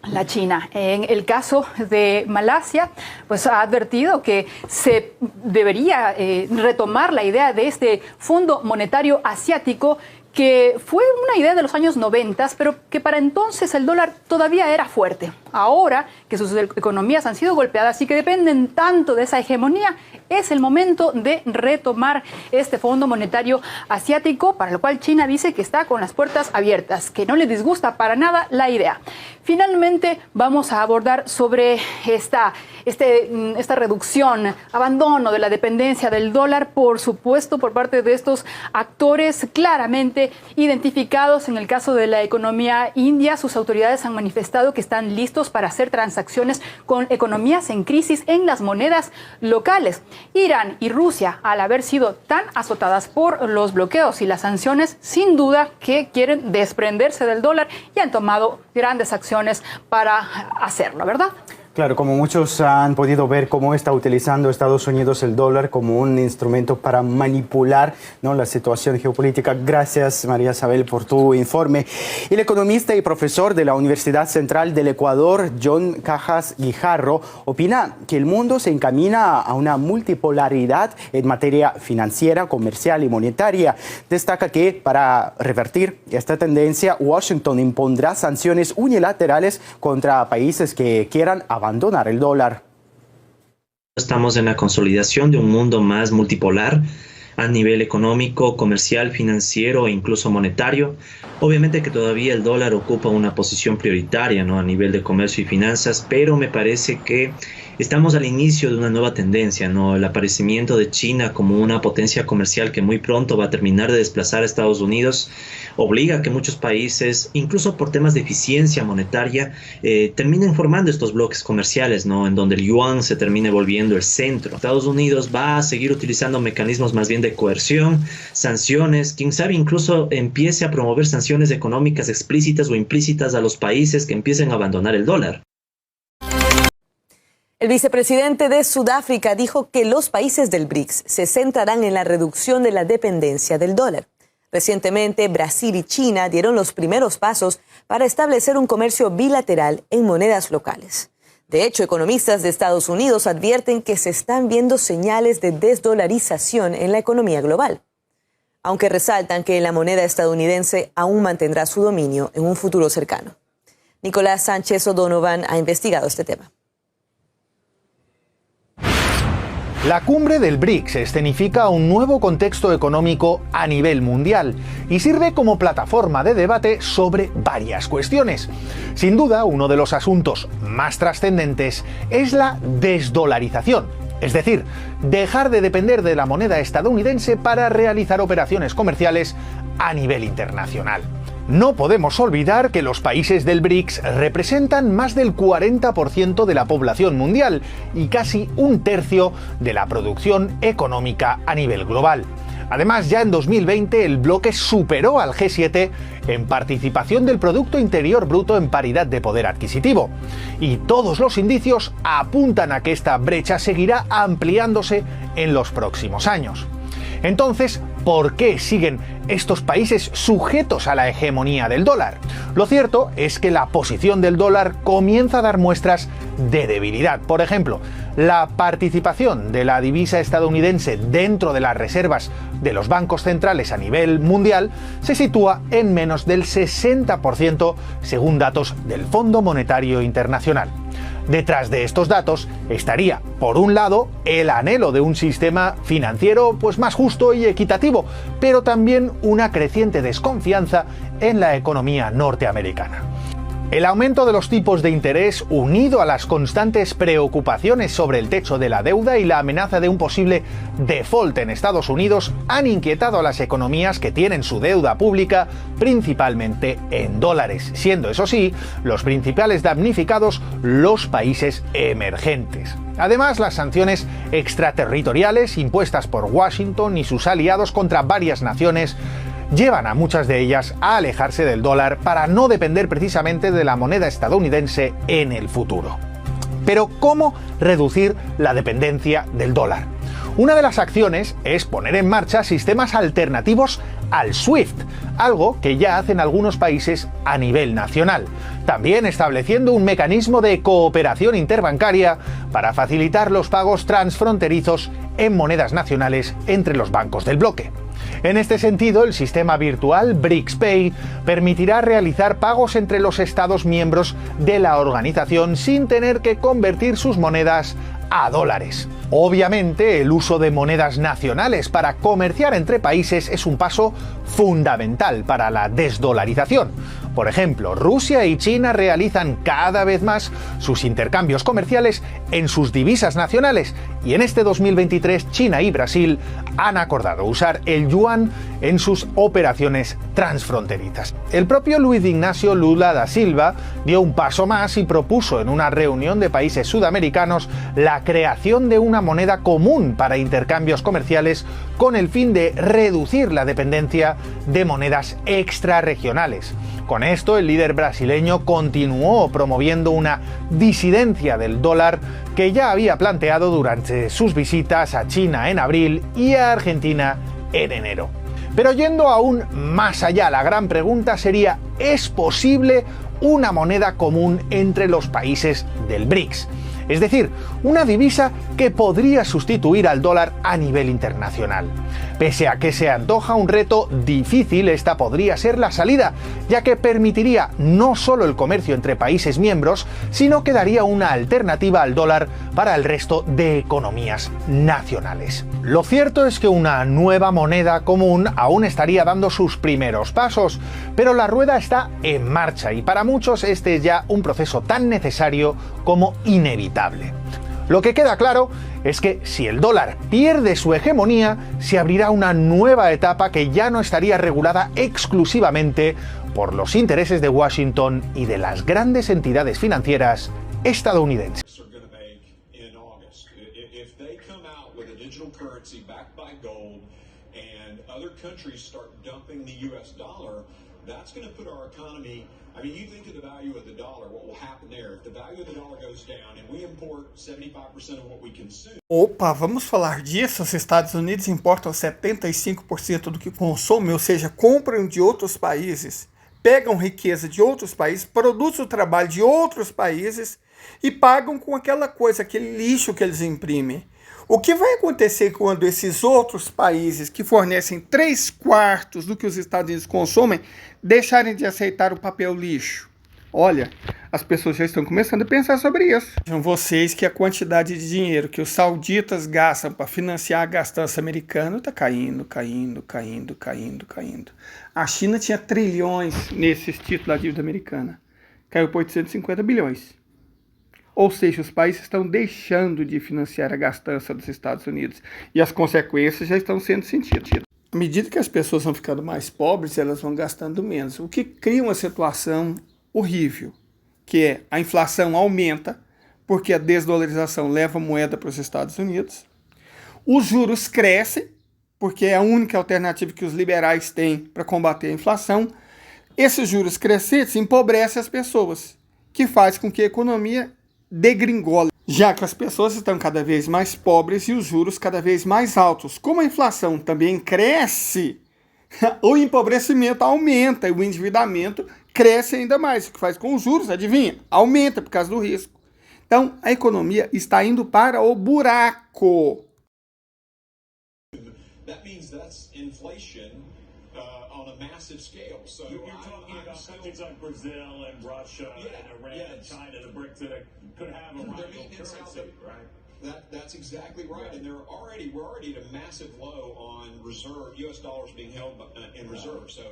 la China. En el caso de Malasia, pues ha advertido que se debería retomar la idea de este Fondo Monetario Asiático, que fue una idea de los años 90, pero que para entonces el dólar todavía era fuerte. Ahora que sus economías han sido golpeadas y que dependen tanto de esa hegemonía, es el momento de retomar este Fondo Monetario Asiático, para lo cual China dice que está con las puertas abiertas, que no le disgusta para nada la idea. Finalmente, vamos a abordar sobre esta reducción, abandono de la dependencia del dólar, por supuesto, por parte de estos actores claramente identificados. En el caso de la economía india, sus autoridades han manifestado que están listos para hacer transacciones con economías en crisis en las monedas locales. Irán y Rusia, al haber sido tan azotadas por los bloqueos y las sanciones, sin duda que quieren desprenderse del dólar y han tomado grandes acciones para hacerlo, ¿verdad? Claro, como muchos han podido ver cómo está utilizando Estados Unidos el dólar como un instrumento para manipular, ¿no?, la situación geopolítica. Gracias, María Isabel, por tu informe. El economista y profesor de la Universidad Central del Ecuador, John Cajas Guijarro, opina que el mundo se encamina a una multipolaridad en materia financiera, comercial y monetaria. Destaca que para revertir esta tendencia, Washington impondrá sanciones unilaterales contra países que quieran abandonar el dólar. Estamos en la consolidación de un mundo más multipolar a nivel económico, comercial, financiero e incluso monetario. Obviamente que todavía el dólar ocupa una posición prioritaria, ¿no?, a nivel de comercio y finanzas, pero me parece que estamos al inicio de una nueva tendencia, ¿no? El aparecimiento de China como una potencia comercial que muy pronto va a terminar de desplazar a Estados Unidos obliga a que muchos países, incluso por temas de eficiencia monetaria, terminen formando estos bloques comerciales, ¿no?, en donde el yuan se termine volviendo el centro. Estados Unidos va a seguir utilizando mecanismos más bien de coerción, sanciones, quién sabe incluso empiece a promover sanciones económicas explícitas o implícitas a los países que empiecen a abandonar el dólar. El vicepresidente de Sudáfrica dijo que los países del BRICS se centrarán en la reducción de la dependencia del dólar. Recientemente, Brasil y China dieron los primeros pasos para establecer un comercio bilateral en monedas locales. De hecho, economistas de Estados Unidos advierten que se están viendo señales de desdolarización en la economía global, aunque resaltan que la moneda estadounidense aún mantendrá su dominio en un futuro cercano. Nicolás Sánchez O'Donovan ha investigado este tema. La cumbre del BRICS escenifica un nuevo contexto económico a nivel mundial y sirve como plataforma de debate sobre varias cuestiones. Sin duda, uno de los asuntos más trascendentes es la desdolarización, es decir, dejar de depender de la moneda estadounidense para realizar operaciones comerciales a nivel internacional. No podemos olvidar que los países del BRICS representan más del 40% de la población mundial y casi un tercio de la producción económica a nivel global. Además, ya en 2020 el bloque superó al G7 en participación del Producto Interior Bruto en paridad de poder adquisitivo. Y todos los indicios apuntan a que esta brecha seguirá ampliándose en los próximos años. Entonces, ¿por qué siguen estos países sujetos a la hegemonía del dólar? Lo cierto es que la posición del dólar comienza a dar muestras de debilidad. Por ejemplo, la participación de la divisa estadounidense dentro de las reservas de los bancos centrales a nivel mundial se sitúa en menos del 60% según datos del Fondo Monetario Internacional. Detrás de estos datos estaría, por un lado, el anhelo de un sistema financiero más justo y equitativo, pero también una creciente desconfianza en la economía norteamericana. El aumento de los tipos de interés, unido a las constantes preocupaciones sobre el techo de la deuda y la amenaza de un posible default en Estados Unidos, han inquietado a las economías que tienen su deuda pública principalmente en dólares, siendo, eso sí, los principales damnificados los países emergentes. Además, las sanciones extraterritoriales impuestas por Washington y sus aliados contra varias naciones llevan a muchas de ellas a alejarse del dólar para no depender precisamente de la moneda estadounidense en el futuro. Pero, ¿cómo reducir la dependencia del dólar? Una de las acciones es poner en marcha sistemas alternativos al SWIFT, algo que ya hacen algunos países a nivel nacional. También estableciendo un mecanismo de cooperación interbancaria para facilitar los pagos transfronterizos en monedas nacionales entre los bancos del bloque. En este sentido, el sistema virtual BRICS-Pay permitirá realizar pagos entre los Estados miembros de la organización sin tener que convertir sus monedas a dólares. Obviamente, el uso de monedas nacionales para comerciar entre países es un paso fundamental para la desdolarización. Por ejemplo, Rusia y China realizan cada vez más sus intercambios comerciales en sus divisas nacionales y en este 2023 China y Brasil han acordado usar el yuan en sus operaciones transfronterizas. El propio Luiz Ignacio Lula da Silva dio un paso más y propuso en una reunión de países sudamericanos la creación de una una moneda común para intercambios comerciales con el fin de reducir la dependencia de monedas extrarregionales. Con esto, el líder brasileño continuó promoviendo una disidencia del dólar que ya había planteado durante sus visitas a China en abril y a Argentina en enero. Pero yendo aún más allá, la gran pregunta sería: ¿es posible una moneda común entre los países del BRICS? Es decir, una divisa que podría sustituir al dólar a nivel internacional. Pese a que se antoja un reto difícil, esta podría ser la salida, ya que permitiría no solo el comercio entre países miembros, sino que daría una alternativa al dólar para el resto de economías nacionales. Lo cierto es que una nueva moneda común aún estaría dando sus primeros pasos, pero la rueda está en marcha y para muchos este es ya un proceso tan necesario como inevitable. Lo que queda claro es que si el dólar pierde su hegemonía, se abrirá una nueva etapa que ya no estaría regulada exclusivamente por los intereses de Washington y de las grandes entidades financieras estadounidenses. I mean, you think of the value of the dollar, what will happen there? If the value of the dollar goes down and we import 75% of what we consume. Opa, vamos falar disso. Os Estados Unidos importam 75% do que consomem, ou seja, compram de outros países, pegam riqueza de outros países, produzem o trabalho de outros países e pagam com aquela coisa, aquele lixo que eles imprimem. O que vai acontecer quando esses outros países que fornecem 3/4 do que os Estados Unidos consomem deixarem de aceitar o papel lixo? Olha, as pessoas já estão começando a pensar sobre isso. Vejam vocês que a quantidade de dinheiro que os sauditas gastam para financiar a gastança americana está caindo. A China tinha trilhões nesses títulos da dívida americana. Caiu para 850 bilhões. Ou seja, os países estão deixando de financiar a gastança dos Estados Unidos e as consequências já estão sendo sentidas. À medida que as pessoas vão ficando mais pobres, elas vão gastando menos, o que cria uma situação horrível, que é a inflação aumenta, porque a desdolarização leva a moeda para os Estados Unidos, os juros crescem, porque é a única alternativa que os liberais têm para combater a inflação. Esses juros crescentes empobrecem as pessoas, que faz com que a economia degringola, já que as pessoas estão cada vez mais pobres e os juros cada vez mais altos. Como a inflação também cresce, o empobrecimento aumenta e o endividamento cresce ainda mais, o que faz com os juros, adivinha, aumenta por causa do risco. Então, a economia está indo para o buraco. That means that's inflation on a massive scale. So you're talking about countries like Brazil and Russia and Iran and China, the BRICS that could have a rival currency, right? That's exactly right. And we're already at a massive low on reserve, U.S. dollars being held in reserve. So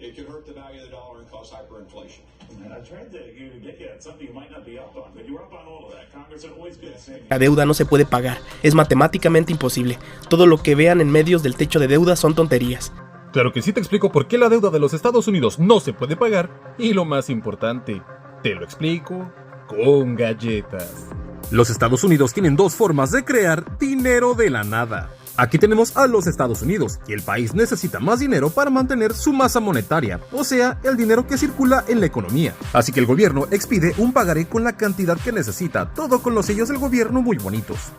it could hurt the value of the dollar and cause hyperinflation. And I tried to get you at something you might not be up on, but you were up on all of that. Congress had always been saying. La deuda no se puede pagar, es matemáticamente imposible. Todo lo que vean en medios del techo de deuda son tonterías. Claro que sí, te explico por qué la deuda de los Estados Unidos no se puede pagar y lo más importante, te lo explico con galletas. Los Estados Unidos tienen dos formas de crear dinero de la nada. Aquí tenemos a los Estados Unidos, y el país necesita más dinero para mantener su masa monetaria, o sea, el dinero que circula en la economía. Así que el gobierno expide un pagaré con la cantidad que necesita, todo con los sellos del gobierno muy bonitos.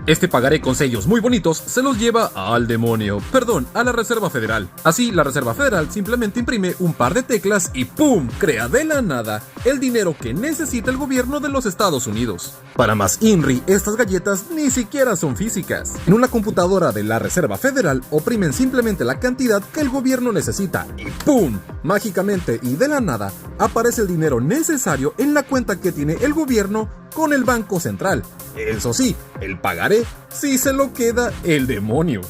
Este pagaré con sellos muy bonitos se los lleva al demonio, perdón, a la Reserva Federal. Así, la Reserva Federal simplemente imprime un par de teclas y ¡pum!, crea de la nada el dinero que necesita el gobierno de los Estados Unidos. Para más INRI, estas galletas ni siquiera son físicas. En una computadora de la Reserva Federal oprimen simplemente la cantidad que el gobierno necesita y ¡pum!, mágicamente y de la nada aparece el dinero necesario en la cuenta que tiene el gobierno con el Banco Central. Eso sí, el pagaré sí se lo queda el demonio.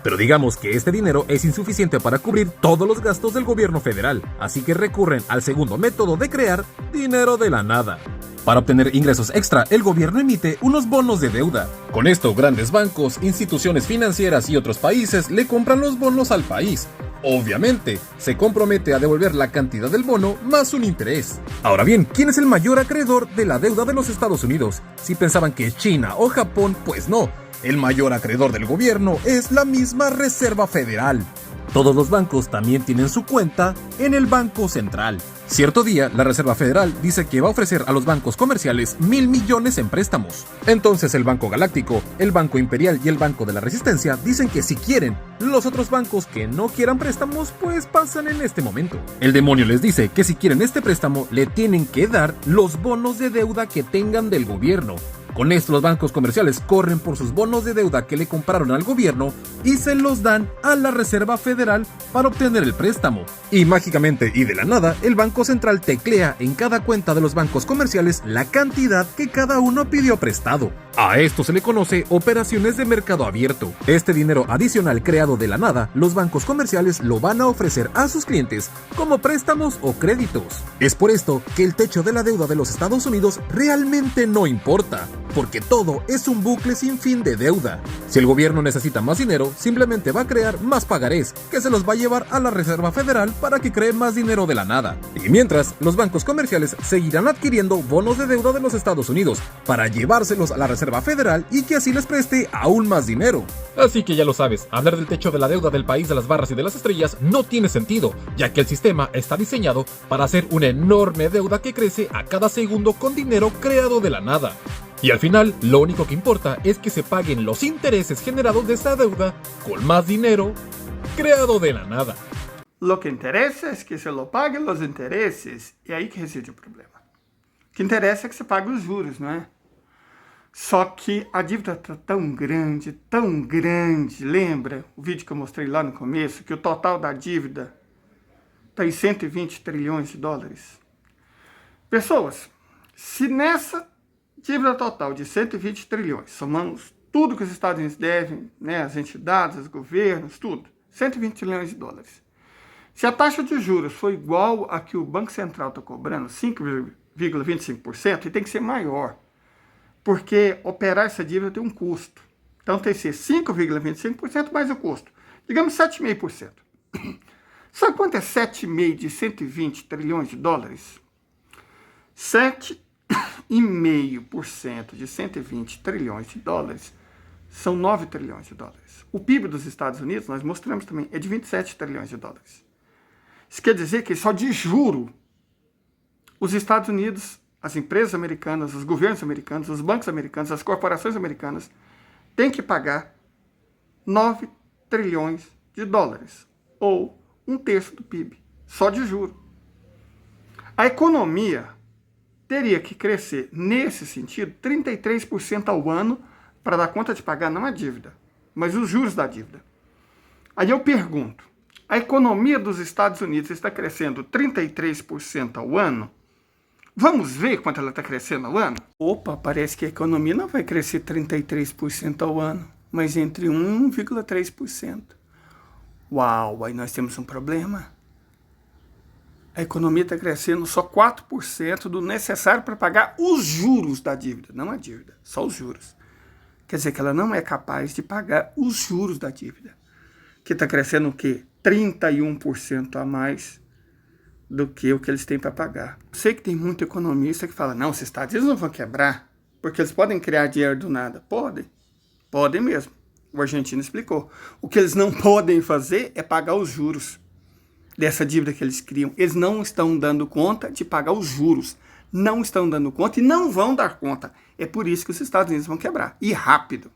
Pero digamos que este dinero es insuficiente para cubrir todos los gastos del gobierno federal, así que recurren al segundo método de crear dinero de la nada. Para obtener ingresos extra, el gobierno emite unos bonos de deuda. Con esto, grandes bancos, instituciones financieras y otros países le compran los bonos al país. Obviamente, se compromete a devolver la cantidad del bono más un interés. Ahora bien, ¿quién es el mayor acreedor de la deuda de los Estados Unidos? Si pensaban que es China o Japón, pues no. El mayor acreedor del gobierno es la misma Reserva Federal. Todos los bancos también tienen su cuenta en el Banco Central. Cierto día, la Reserva Federal dice que va a ofrecer a los bancos comerciales 1.000 millones en préstamos. Entonces el Banco Galáctico, el Banco Imperial y el Banco de la Resistencia dicen que si quieren, los otros bancos que no quieran préstamos, pues pasan en este momento. El demonio les dice que si quieren este préstamo, le tienen que dar los bonos de deuda que tengan del gobierno. Con esto los bancos comerciales corren por sus bonos de deuda que le compraron al gobierno y se los dan a la Reserva Federal para obtener el préstamo. Y mágicamente y de la nada, el Banco Central teclea en cada cuenta de los bancos comerciales la cantidad que cada uno pidió prestado. A esto se le conoce operaciones de mercado abierto. Este dinero adicional creado de la nada, los bancos comerciales lo van a ofrecer a sus clientes como préstamos o créditos. Es por esto que el techo de la deuda de los Estados Unidos realmente no importa, porque todo es un bucle sin fin de deuda. Si el gobierno necesita más dinero, simplemente va a crear más pagarés, que se los va a llevar a la Reserva Federal para que cree más dinero de la nada. Y mientras, los bancos comerciales seguirán adquiriendo bonos de deuda de los Estados Unidos para llevárselos a la Reserva Federal y que así les preste aún más dinero. Así que ya lo sabes, hablar del techo de la deuda del país de las barras y de las estrellas no tiene sentido, ya que el sistema está diseñado para hacer una enorme deuda que crece a cada segundo con dinero creado de la nada. Y al final, lo único que importa es que se paguen los intereses generados de esa deuda con más dinero creado de la nada. Lo que interessa é que se lo paguen los intereses, e aí que reside o problema. O que interessa é que você pague os juros, não é? Só que a dívida está tão grande, lembra o vídeo que eu mostrei lá no começo, que o total da dívida está em 120 trilhões de dólares? Pessoas, se nessa dívida total de 120 trilhões, somamos tudo que os Estados Unidos devem, né, as entidades, os governos, tudo, 120 trilhões de dólares. Se a taxa de juros for igual a que o Banco Central está cobrando, 5,25%, e tem que ser maior, porque operar essa dívida tem um custo. Então tem que ser 5,25% mais o custo. Digamos 7,5%. Sabe quanto é 7,5% de 120 trilhões de dólares? 7,5% de 120 trilhões de dólares são 9 trilhões de dólares. O PIB dos Estados Unidos, nós mostramos também, é de 27 trilhões de dólares. Isso quer dizer que só de juro, os Estados Unidos, as empresas americanas, os governos americanos, os bancos americanos, as corporações americanas têm que pagar 9 trilhões de dólares, ou 1/3 do PIB, só de juro. A economia teria que crescer, nesse sentido, 33% ao ano para dar conta de pagar não a dívida, mas os juros da dívida. Aí eu pergunto, a economia dos Estados Unidos está crescendo 33% ao ano? Vamos ver quanto ela está crescendo ao ano? Opa, parece que a economia não vai crescer 33% ao ano, mas entre 1 e 1,3%. Uau, aí nós temos um problema. A economia está crescendo só 4% do necessário para pagar os juros da dívida, não a dívida, só os juros. Quer dizer que ela não é capaz de pagar os juros da dívida, que está crescendo o quê? 31% a mais do que o que eles têm para pagar. Eu sei que tem muito economista que fala, não, os Estados Unidos não vão quebrar, porque eles podem criar dinheiro do nada. Podem mesmo. O argentino explicou. O que eles não podem fazer é pagar os juros dessa dívida que eles criam. Eles não estão dando conta de pagar os juros. Não estão dando conta e não vão dar conta. É por isso que os Estados Unidos vão quebrar. E rápido.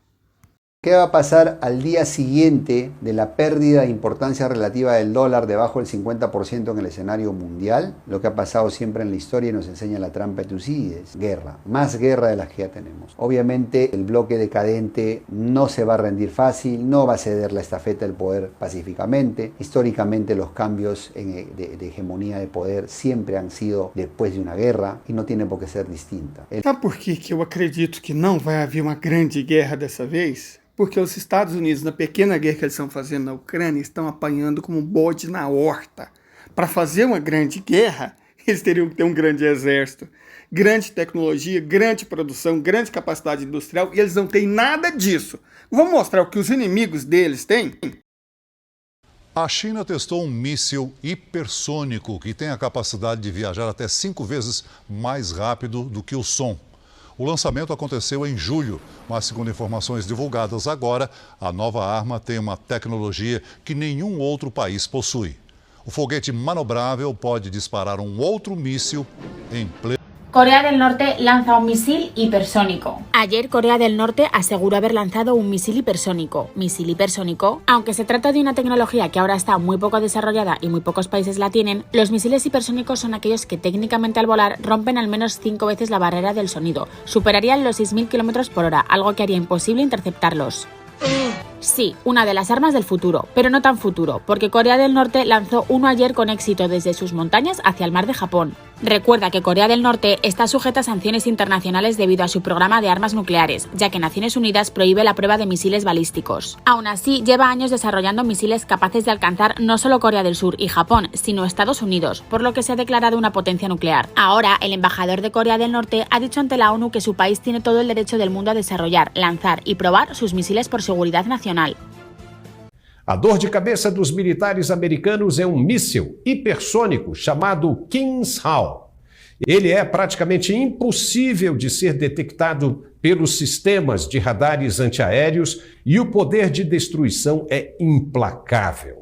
¿Qué va a pasar al día siguiente de la pérdida de importancia relativa del dólar debajo del 50% en el escenario mundial? Lo que ha pasado siempre en la historia y nos enseña la trampa de Tucídides. Guerra, más guerra de las que ya tenemos. Obviamente el bloque decadente no se va a rendir fácil, no va a ceder la estafeta del poder pacíficamente. Históricamente los cambios de hegemonía de poder siempre han sido después de una guerra y no tiene por qué ser distinta. Sabe por que eu acredito que não vai haver uma grande guerra dessa vez? Porque os Estados Unidos, na pequena guerra que eles estão fazendo na Ucrânia, estão apanhando como bode na horta. Para fazer uma grande guerra, eles teriam que ter um grande exército, grande tecnologia, grande produção, grande capacidade industrial, e eles não têm nada disso. Vou mostrar o que os inimigos deles têm. A China testou um míssil hipersônico que tem a capacidade de viajar até 5 vezes mais rápido do que o som. O lançamento aconteceu em julho, mas segundo informações divulgadas agora, a nova arma tem uma tecnologia que nenhum outro país possui. O foguete manobrável pode disparar um outro míssil em pleno... Corea del Norte lanza un misil hipersónico. Ayer Corea del Norte aseguró haber lanzado un misil hipersónico. Misil hipersónico, aunque se trata de una tecnología que ahora está muy poco desarrollada y muy pocos países la tienen, los misiles hipersónicos son aquellos que técnicamente al volar rompen al menos 5 veces la barrera del sonido. Superarían los 6.000 km/h, algo que haría imposible interceptarlos. Sí, una de las armas del futuro, pero no tan futuro, porque Corea del Norte lanzó uno ayer con éxito desde sus montañas hacia el mar de Japón. Recuerda que Corea del Norte está sujeta a sanciones internacionales debido a su programa de armas nucleares, ya que Naciones Unidas prohíbe la prueba de misiles balísticos. Aún así, lleva años desarrollando misiles capaces de alcanzar no solo Corea del Sur y Japón, sino Estados Unidos, por lo que se ha declarado una potencia nuclear. Ahora, el embajador de Corea del Norte ha dicho ante la ONU que su país tiene todo el derecho del mundo a desarrollar, lanzar y probar sus misiles por seguridad nacional. A dor de cabeça dos militares americanos é um míssil hipersônico chamado Kinshaw. Ele é praticamente impossível de ser detectado pelos sistemas de radares antiaéreos e o poder de destruição é implacável.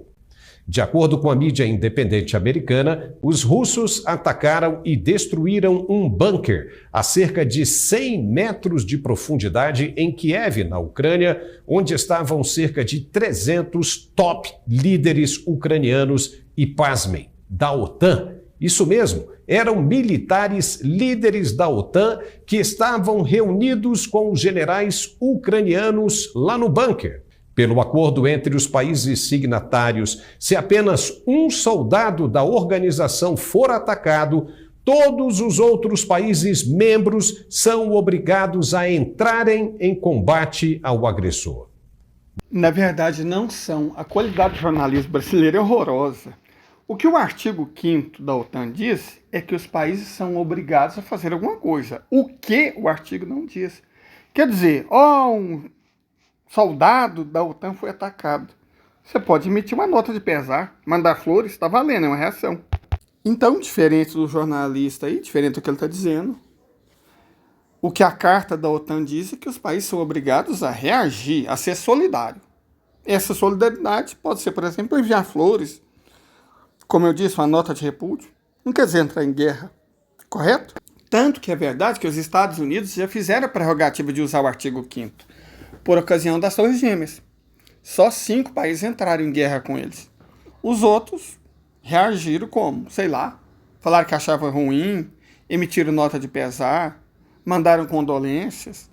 De acordo com a mídia independente americana, os russos atacaram e destruíram um bunker a cerca de 100 metros de profundidade em Kiev, na Ucrânia, onde estavam cerca de 300 top líderes ucranianos e, pasmem, da OTAN. Isso mesmo, eram militares líderes da OTAN que estavam reunidos com os generais ucranianos lá no bunker. Pelo acordo entre os países signatários, se apenas um soldado da organização for atacado, todos os outros países membros são obrigados a entrarem em combate ao agressor. Na verdade, não são. A qualidade do jornalismo brasileiro é horrorosa. O que o artigo 5º da OTAN diz é que os países são obrigados a fazer alguma coisa. O que o artigo não diz. Quer dizer, um soldado da OTAN foi atacado. Você pode emitir uma nota de pesar, mandar flores, está valendo, é uma reação. Então, diferente do jornalista aí, diferente do que ele está dizendo, o que a carta da OTAN diz é que os países são obrigados a reagir, a ser solidário. Essa solidariedade pode ser, por exemplo, enviar flores, como eu disse, uma nota de repúdio. Não quer dizer entrar em guerra, correto? Tanto que é verdade que os Estados Unidos já fizeram a prerrogativa de usar o artigo 5º. Por ocasião das Torres Gêmeas. Só 5 países entraram em guerra com eles. Os outros reagiram como? Sei lá. Falaram que achavam ruim, emitiram nota de pesar, mandaram condolências.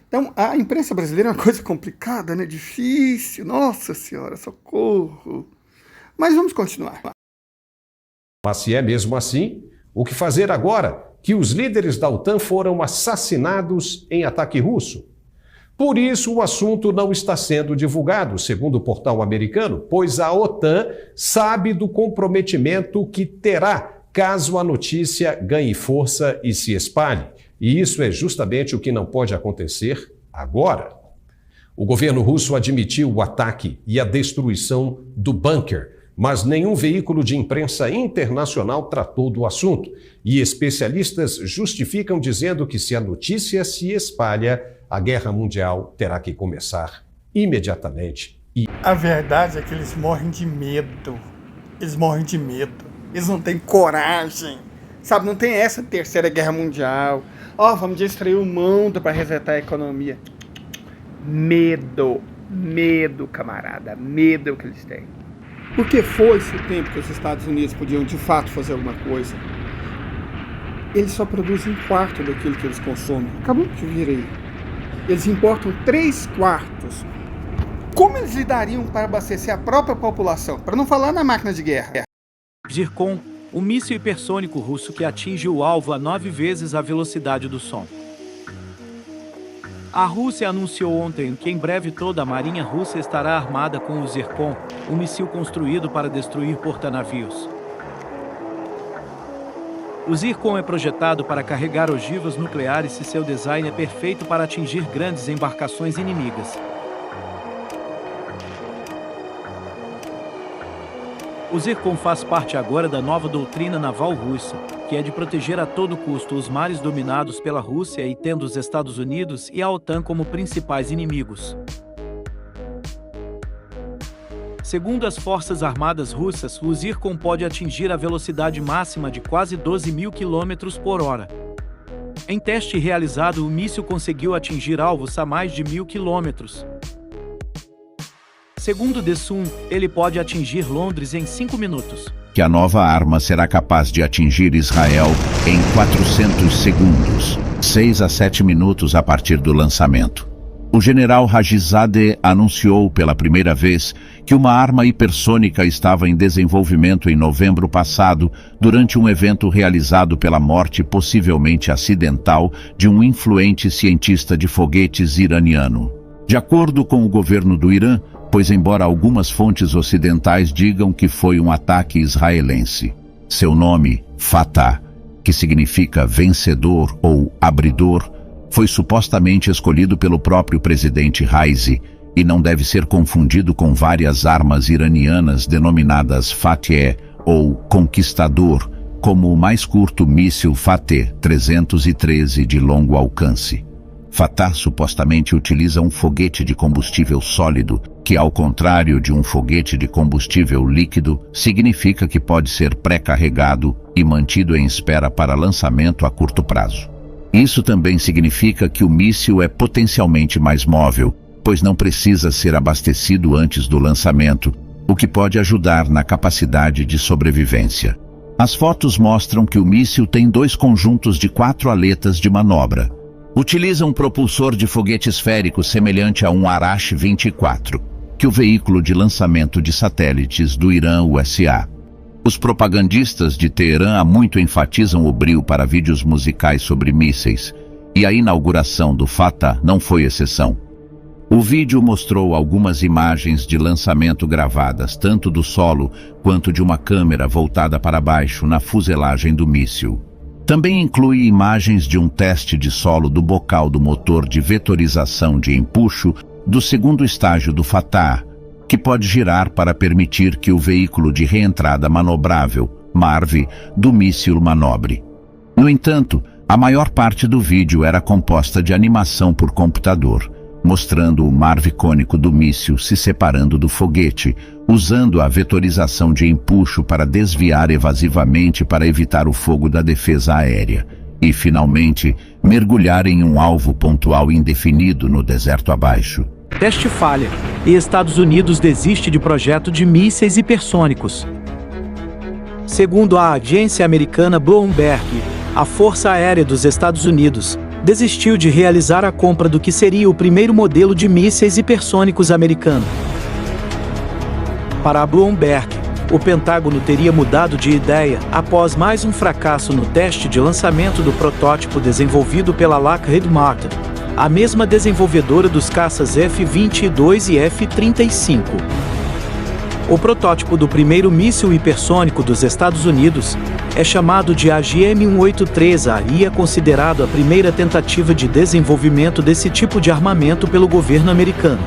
Então, a imprensa brasileira é uma coisa complicada, né? Difícil. Nossa Senhora, socorro. Mas vamos continuar. Mas se é mesmo assim, o que fazer agora que os líderes da OTAN foram assassinados em ataque russo? Por isso, o assunto não está sendo divulgado, segundo o portal americano, pois a OTAN sabe do comprometimento que terá caso a notícia ganhe força e se espalhe. E isso é justamente o que não pode acontecer agora. O governo russo admitiu o ataque e a destruição do bunker, mas nenhum veículo de imprensa internacional tratou do assunto. E especialistas justificam dizendo que se a notícia se espalha, a guerra mundial terá que começar imediatamente. A verdade é que eles morrem de medo. Eles morrem de medo. Eles não têm coragem. Sabe, não tem essa terceira guerra mundial. Vamos destruir o mundo para resetar a economia. Medo. Medo, camarada. Medo é o que eles têm. Porque foi-se o tempo que os Estados Unidos podiam de fato fazer alguma coisa. Eles só produzem 1/4 daquilo que eles consomem. Acabou de vir aí. Eles importam 3/4. Como eles lidariam para abastecer a própria população? Para não falar na máquina de guerra. Zircon, um míssil hipersônico russo que atinge o alvo a 9 vezes a velocidade do som. A Rússia anunciou ontem que em breve toda a marinha russa estará armada com o Zircon, um míssil construído para destruir porta-navios. O Zircon é projetado para carregar ogivas nucleares e seu design é perfeito para atingir grandes embarcações inimigas. O Zircon faz parte agora da nova doutrina naval russa, que é de proteger a todo custo os mares dominados pela Rússia e tendo os Estados Unidos e a OTAN como principais inimigos. Segundo as Forças Armadas russas, o Zircon pode atingir a velocidade máxima de quase 12.000 km por hora. Em teste realizado, o míssil conseguiu atingir alvos a mais de 1.000 km. Segundo The Sun, ele pode atingir Londres em 5 minutos. Que a nova arma será capaz de atingir Israel em 400 segundos, 6 a 7 minutos a partir do lançamento. O general Hajizadeh anunciou pela primeira vez que uma arma hipersônica estava em desenvolvimento em novembro passado, durante um evento realizado pela morte possivelmente acidental de um influente cientista de foguetes iraniano. De acordo com o governo do Irã, pois embora algumas fontes ocidentais digam que foi um ataque israelense. Seu nome, Fatah, que significa vencedor ou abridor, foi supostamente escolhido pelo próprio presidente Raisi e não deve ser confundido com várias armas iranianas denominadas Fateh ou Conquistador, como o mais curto míssil Fateh 313 de longo alcance. Fatah supostamente utiliza um foguete de combustível sólido, que ao contrário de um foguete de combustível líquido, significa que pode ser pré-carregado e mantido em espera para lançamento a curto prazo. Isso também significa que o míssil é potencialmente mais móvel, pois não precisa ser abastecido antes do lançamento, o que pode ajudar na capacidade de sobrevivência. As fotos mostram que o míssil tem 2 conjuntos de 4 aletas de manobra. Utiliza um propulsor de foguete esférico semelhante a um Arash-24, que o veículo de lançamento de satélites do Irã USA. Os propagandistas de Teherã há muito enfatizam o brio para vídeos musicais sobre mísseis, e a inauguração do Fatah não foi exceção. O vídeo mostrou algumas imagens de lançamento gravadas tanto do solo quanto de uma câmera voltada para baixo na fuselagem do míssil. Também inclui imagens de um teste de solo do bocal do motor de vetorização de empuxo do segundo estágio do Fatah, que pode girar para permitir que o veículo de reentrada manobrável, MARV, do míssil manobre. No entanto, a maior parte do vídeo era composta de animação por computador, mostrando o MARV cônico do míssil se separando do foguete, usando a vetorização de empuxo para desviar evasivamente para evitar o fogo da defesa aérea, e, finalmente, mergulhar em um alvo pontual indefinido no deserto abaixo. Teste falha, e Estados Unidos desiste de projeto de mísseis hipersônicos. Segundo a agência americana Bloomberg, a Força Aérea dos Estados Unidos desistiu de realizar a compra do que seria o primeiro modelo de mísseis hipersônicos americano. Para a Bloomberg, o Pentágono teria mudado de ideia após mais um fracasso no teste de lançamento do protótipo desenvolvido pela Lockheed Martin, a mesma desenvolvedora dos caças F-22 e F-35. O protótipo do primeiro míssil hipersônico dos Estados Unidos é chamado de AGM-183A e é considerado a primeira tentativa de desenvolvimento desse tipo de armamento pelo governo americano.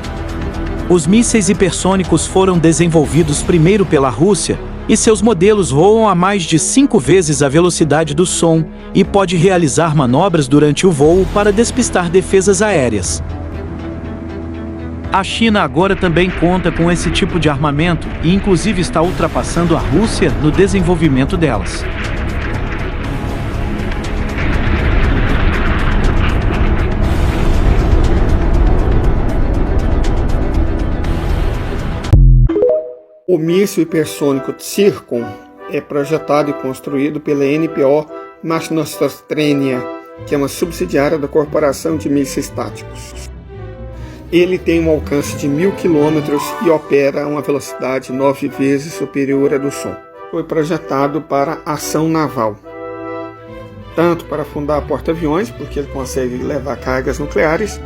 Os mísseis hipersônicos foram desenvolvidos primeiro pela Rússia e seus modelos voam a mais de 5 vezes a velocidade do som e pode realizar manobras durante o voo para despistar defesas aéreas. A China agora também conta com esse tipo de armamento e inclusive está ultrapassando a Rússia no desenvolvimento delas. O míssil hipersônico Zircon é projetado e construído pela NPO Masnostrenia, que é uma subsidiária da Corporação de Mísseis Táticos. Ele tem um alcance de 1.000 km e opera a uma velocidade 9 vezes superior à do som. Foi projetado para ação naval, tanto para afundar porta-aviões, porque ele consegue levar cargas nucleares,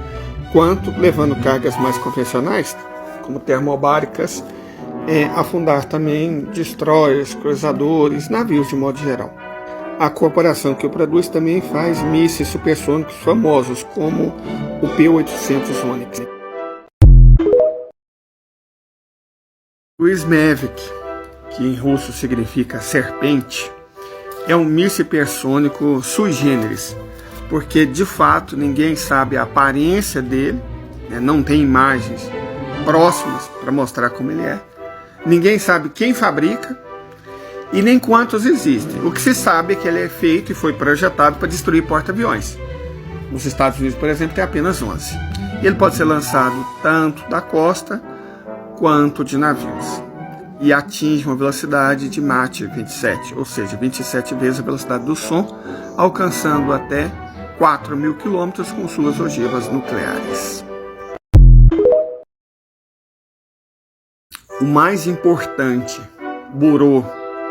quanto levando cargas mais convencionais, como termobáricas, afundar também destroyers, cruzadores, navios de modo geral. A corporação que o produz também faz mísseis supersônicos famosos, como o P-800 Onyx. O SMAVIC que em russo significa serpente, é um míssil hipersônico sui generis, porque de fato ninguém sabe a aparência dele, né? Não tem imagens próximas para mostrar como ele é, ninguém sabe quem fabrica e nem quantos existem. O que se sabe é que ele é feito e foi projetado para destruir porta-aviões. Nos Estados Unidos, por exemplo, tem apenas 11. E ele pode ser lançado tanto da costa quanto de navios. E atinge uma velocidade de Mach 27, ou seja, 27 vezes a velocidade do som, alcançando até 4.000 km com suas ogivas nucleares. O mais importante Burô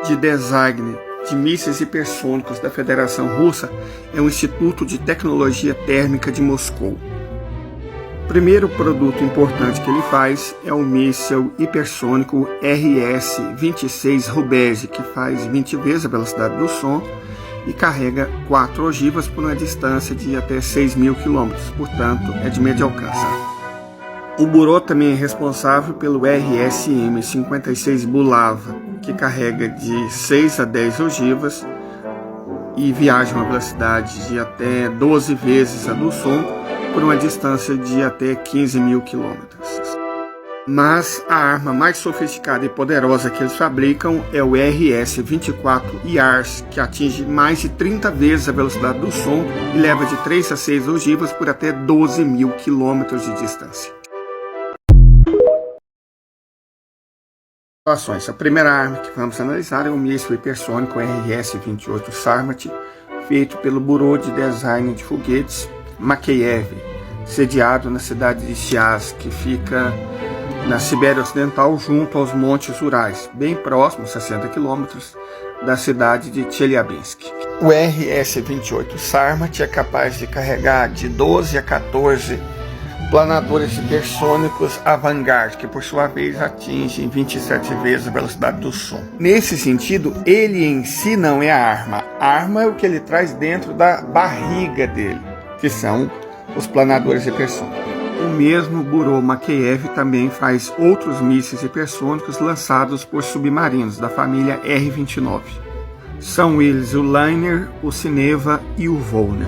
de Design de Mísseis Hipersônicos da Federação Russa é o Instituto de Tecnologia Térmica de Moscou. O primeiro produto importante que ele faz é o míssil hipersônico RS-26 Rubege, que faz 20 vezes a velocidade do som e carrega 4 ogivas por uma distância de até 6.000 km, portanto é de médio alcance. O Burô também é responsável pelo RSM-56 Bulava, que carrega de 6 a 10 ogivas e viaja a uma velocidade de até 12 vezes a do som por uma distância de até 15.000 km. Mas a arma mais sofisticada e poderosa que eles fabricam é o RS-24 IARS, que atinge mais de 30 vezes a velocidade do som e leva de 3 a 6 ogivas por até 12.000 km de distância. A primeira arma que vamos analisar é o míssil hipersônico RS-28 Sarmat, feito pelo Burô de Design de Foguetes Makeyev, sediado na cidade de Siaz, que fica na Sibéria Ocidental, junto aos Montes Urais, bem próximo, 60 km, da cidade de Chelyabinsk. O RS-28 Sarmat é capaz de carregar de 12 a 14 planadores hipersônicos Avangard, que por sua vez atingem 27 vezes a velocidade do som. Nesse sentido, ele em si não é a arma. A arma é o que ele traz dentro da barriga dele, que são os planadores hipersônicos. O mesmo Burô Makeyev também faz outros mísseis hipersônicos lançados por submarinos da família R-29. São eles o Liner, o Sineva e o Volna,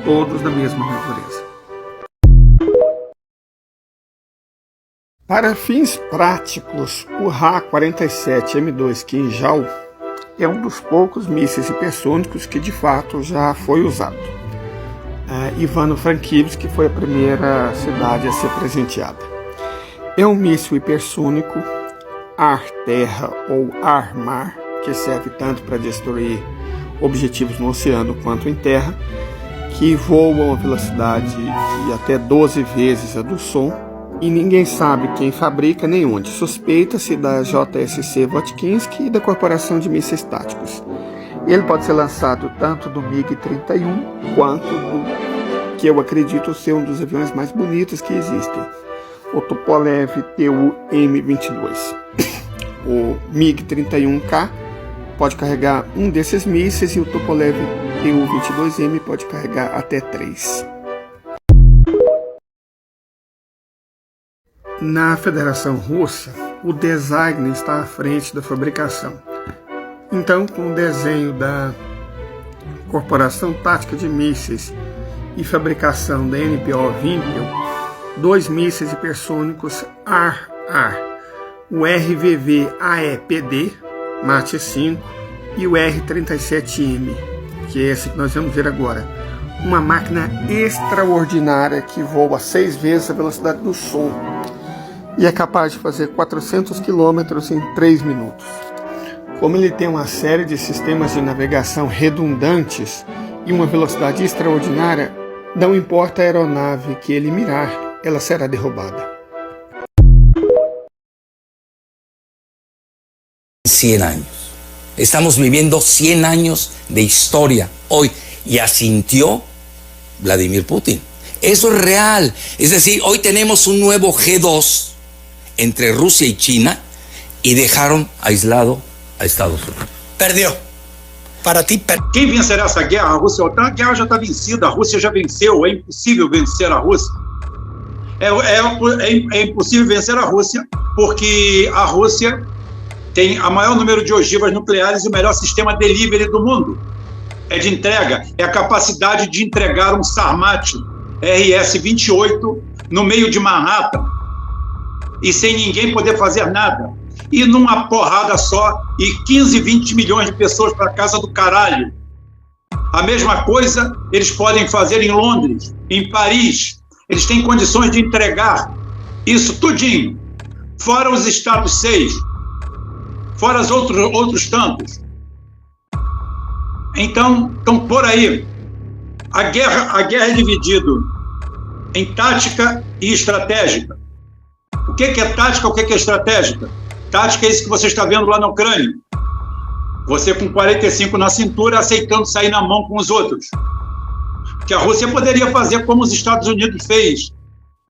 todos da mesma natureza. Para fins práticos, o Ra-47M2 Kinjal é um dos poucos mísseis hipersônicos que de fato já foi usado. Ivano-Frankivsk foi a primeira cidade a ser presenteada. É um míssil hipersônico ar-terra ou ar-mar, que serve tanto para destruir objetivos no oceano quanto em terra, que voa a velocidade de até 12 vezes a do som, e ninguém sabe quem fabrica nem onde. Suspeita-se da JSC Votkинский e da Corporação de Mísseis Táticos. Ele pode ser lançado tanto do MiG-31 quanto do que eu acredito ser um dos aviões mais bonitos que existem, o Tupolev Tu-M22. O MiG-31K pode carregar um desses mísseis e o Tupolev Tu-22M pode carregar até 3. Na Federação Russa, o design está à frente da fabricação. Então, com o desenho da Corporação Tática de Mísseis e fabricação da NPO Vimpel, 2 mísseis hipersônicos AR-AR, o RVV-AEPD Mach 5 e o R-37M, que é esse que nós vamos ver agora. Uma máquina extraordinária que voa 6 vezes a velocidade do som e é capaz de fazer 400 km em 3 minutos. Como ele tem uma série de sistemas de navegação redundantes e uma velocidade extraordinária, não importa a aeronave que ele mirar, ela será derrubada. 100 años. Estamos viviendo 100 años de historia hoy y asintió Vladimir Putin. Eso es real. Es decir, hoy tenemos un nuevo G2 entre Rusia y China y dejaron aislado a Estados Unidos. Perdeu. Para ti, Quem vencerá essa guerra? A Rússia? A guerra já está vencida, a Rússia já venceu, é impossível vencer a Rússia. É impossível vencer a Rússia, porque a Rússia tem a maior número de ogivas nucleares e o melhor sistema delivery do mundo. É de entrega, é a capacidade de entregar um Sarmat RS-28 no meio de Manhattan e sem ninguém poder fazer nada. E numa porrada só, e 15, 20 milhões de pessoas para casa do caralho. A mesma coisa eles podem fazer em Londres, em Paris. Eles têm condições de entregar isso tudinho. Fora os Estados 6, fora os outros tantos. Então por aí. A guerra é dividida em tática e estratégica. O que é tática, o que é estratégica? Tática é isso que você está vendo lá na Ucrânia. Você com 45 na cintura, aceitando sair na mão com os outros. Que a Rússia poderia fazer como os Estados Unidos fez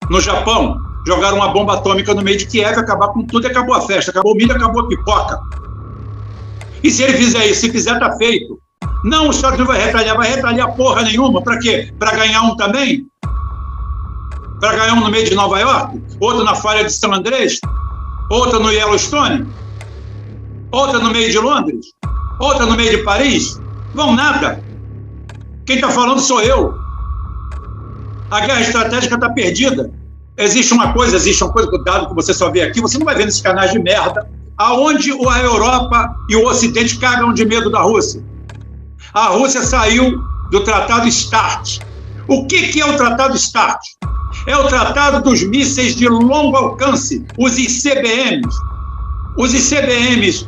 no Japão. Jogaram uma bomba atômica no meio de Kiev, acabar com tudo e acabou a festa. Acabou o milho, acabou a pipoca. E se ele fizer isso, se fizer, tá feito. Não, os Estados Unidos vai retalhar porra nenhuma. Para quê? Para ganhar um também? Para ganhar um no meio de Nova York? Outro na falha de San Andrés? Outra no Yellowstone? Outra no meio de Londres? Outra no meio de Paris? Vão nada. Quem está falando sou eu. A guerra estratégica está perdida. Existe uma coisa, cuidado que você só vê aqui, você não vai ver nesses canais de merda, aonde a Europa e o Ocidente cagam de medo da Rússia. A Rússia saiu do Tratado START. O que é o Tratado START? É o Tratado dos Mísseis de Longo Alcance, os ICBMs. Os ICBMs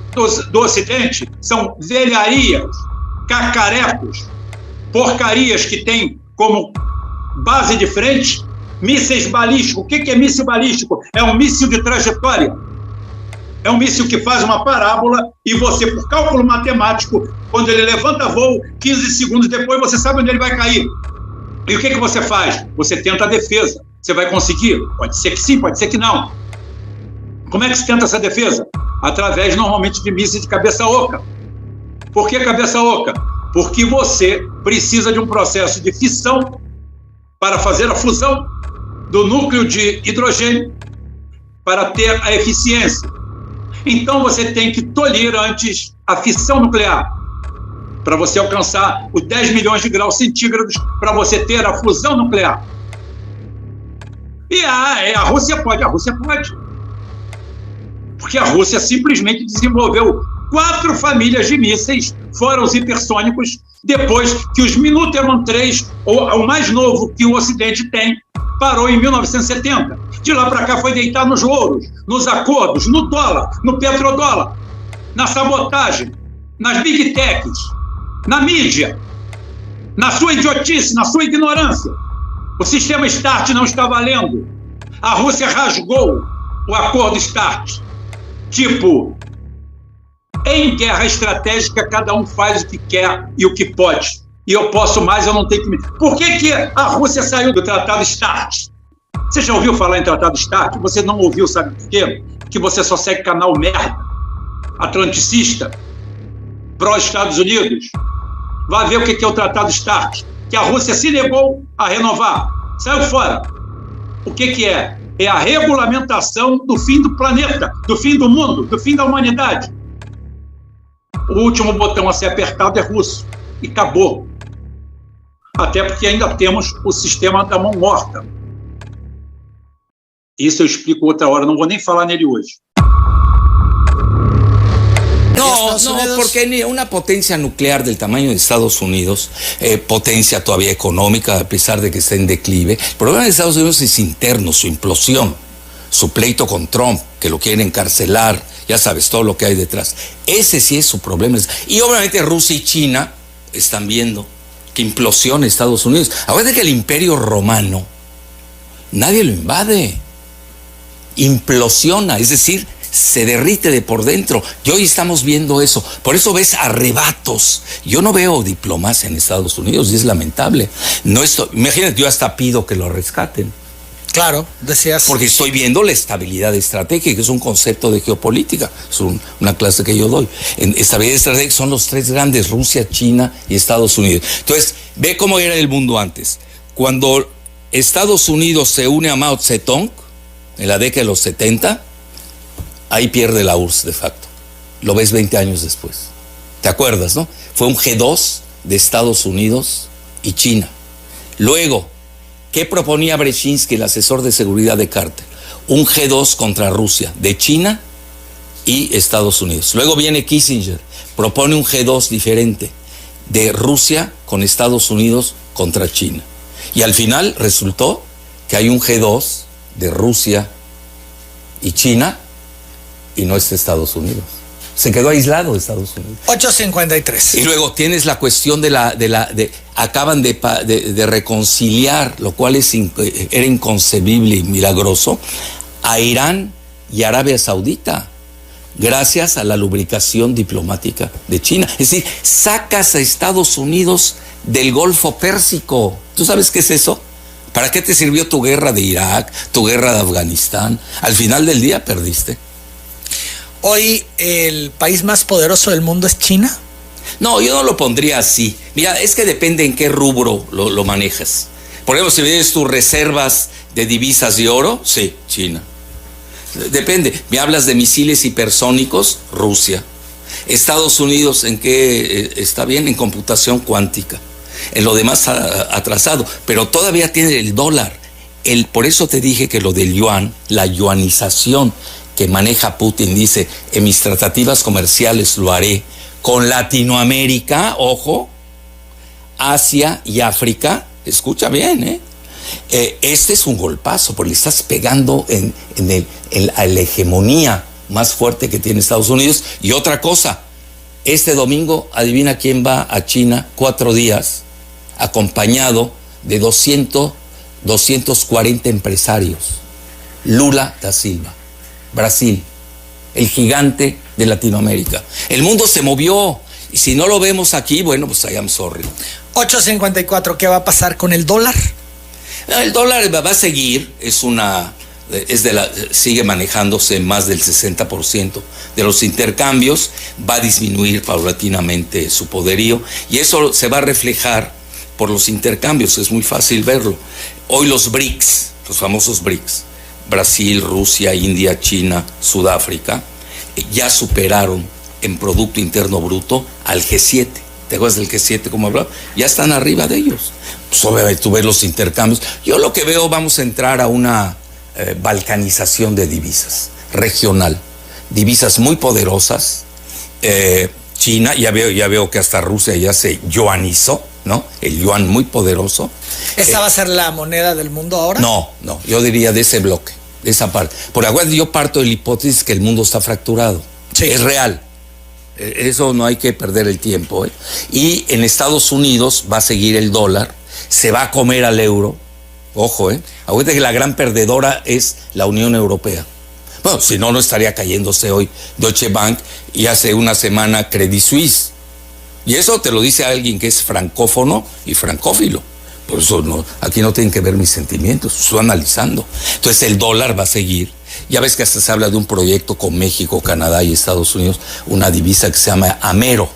do Ocidente são velharias, cacarecos, porcarias que têm como base de frente mísseis balísticos. O que é míssil balístico? É um míssil de trajetória. É um míssil que faz uma parábola e você, por cálculo matemático, quando ele levanta voo, 15 segundos depois você sabe onde ele vai cair. E o que você faz? Você tenta a defesa. Você vai conseguir? Pode ser que sim, pode ser que não. Como é que se tenta essa defesa? Através, normalmente, de mísseis de cabeça oca. Por que cabeça oca? Porque você precisa de um processo de fissão para fazer a fusão do núcleo de hidrogênio para ter a eficiência. Então, você tem que tolir antes a fissão nuclear para você alcançar os 10 milhões de graus centígrados para você ter a fusão nuclear. E a Rússia pode. Porque a Rússia simplesmente desenvolveu 4 famílias de mísseis, fora os hipersônicos, depois que os Minuteman III, o mais novo que o Ocidente tem, parou em 1970. De lá para cá foi deitar nos louros, nos acordos, no dólar, no petrodólar, na sabotagem, nas big techs, na mídia, na sua idiotice, na sua ignorância. O sistema START não está valendo. A Rússia rasgou o acordo START. Tipo, em guerra estratégica, cada um faz o que quer e o que pode. E eu posso mais, eu não tenho que me... Por que a Rússia saiu do Tratado START? Você já ouviu falar em Tratado START? Você não ouviu, sabe por quê? Que você só segue canal merda, atlanticista, pró-Estados Unidos. Vai ver o que é o Tratado START, que a Rússia se negou a renovar. Saiu fora. O que é? É a regulamentação do fim do planeta, do fim do mundo, do fim da humanidade. O último botão a ser apertado é russo. E acabou. Até porque ainda temos o sistema da mão morta. Isso eu explico outra hora, não vou nem falar nele hoje. No, porque ni una potencia nuclear del tamaño de Estados Unidos, potencia todavía económica, a pesar de que está en declive, el problema de Estados Unidos es interno, su implosión, su pleito con Trump, que lo quieren encarcelar, ya sabes, todo lo que hay detrás. Ese sí es su problema. Y obviamente Rusia y China están viendo que implosiona Estados Unidos. Acuérdate que el Imperio Romano, nadie lo invade, implosiona, es decir, se derrite de por dentro. Y hoy estamos viendo eso. Por eso ves arrebatos. Yo no veo diplomacia en Estados Unidos y es lamentable. Imagínate, yo hasta pido que lo rescaten. Claro, decías. Porque estoy viendo la estabilidad estratégica, que es un concepto de geopolítica. Es una clase que yo doy. En estabilidad estratégica son los 3 grandes, Rusia, China y Estados Unidos. Entonces, ve cómo era el mundo antes. Cuando Estados Unidos se une a Mao Zedong, en la década de los 70, ahí pierde la URSS de facto. lo ves 20 años después. ¿Te acuerdas, no? Fue un G2 de Estados Unidos y China. Luego, ¿qué proponía Brzezinski, el asesor de seguridad de Carter? Un G2 contra Rusia, de China y Estados Unidos. Luego viene Kissinger, propone un G2 diferente, de Rusia con Estados Unidos contra China. Y al final resultó que hay un G2 de Rusia y China y no es Estados Unidos. Se quedó aislado Estados Unidos. 8:53. Y luego tienes la cuestión acaban de reconciliar, lo cual era inconcebible y milagroso, a Irán y Arabia Saudita, gracias a la lubricación diplomática de China. Es decir, sacas a Estados Unidos del Golfo Pérsico. ¿Tú sabes qué es eso? ¿Para qué te sirvió tu guerra de Irak, tu guerra de Afganistán? Al final del día perdiste. Hoy el país más poderoso del mundo es China. No, yo no lo pondría así. Mira, es que depende en qué rubro lo manejas. Por ejemplo, si ves tus reservas de divisas de oro, sí, China. Depende. Me hablas de misiles hipersónicos, Rusia. Estados Unidos, ¿en qué está bien? En computación cuántica. En lo demás atrasado. Pero todavía tiene el dólar. Por eso te dije que lo del yuan, la yuanización que maneja Putin, dice, en mis tratativas comerciales lo haré con Latinoamérica, ojo, Asia y África. Escucha bien, este es un golpazo, porque le estás pegando en la hegemonía más fuerte que tiene Estados Unidos. Y otra cosa, este domingo, adivina quién va a China 4 días, acompañado de 240 empresarios. Lula da Silva, Brasil, el gigante de Latinoamérica. El mundo se movió, y si no lo vemos aquí, bueno, pues I am sorry. 8:54, ¿qué va a pasar con el dólar? El dólar va a seguir, sigue manejándose más del 60% de los intercambios, va a disminuir paulatinamente su poderío, y eso se va a reflejar por los intercambios, es muy fácil verlo. Hoy los BRICS, los famosos BRICS, Brasil, Rusia, India, China, Sudáfrica, ya superaron en Producto Interno Bruto al G7. ¿Te acuerdas del G7 como hablaba? Ya están arriba de ellos. Pues obviamente tú ves los intercambios. Yo lo que veo, vamos a entrar a una balcanización de divisas, regional. Divisas muy poderosas. China, ya veo que hasta Rusia ya se yuanizó, ¿no? El yuan muy poderoso. ¿Esa va a ser la moneda del mundo ahora? No, yo diría de ese bloque, de esa parte. Por acuérdate, yo parto de la hipótesis que el mundo está fracturado. Sí. Es real. Eso no hay que perder el tiempo. Y en Estados Unidos va a seguir el dólar, se va a comer al euro. Ojo, acuérdate que la gran perdedora es la Unión Europea. Bueno, si no estaría cayéndose hoy Deutsche Bank y hace una semana Credit Suisse. Y eso te lo dice alguien que es francófono y francófilo. Por eso aquí no tienen que ver mis sentimientos, estoy analizando. Entonces el dólar va a seguir. Ya ves que hasta se habla de un proyecto con México, Canadá y Estados Unidos, una divisa que se llama Amero,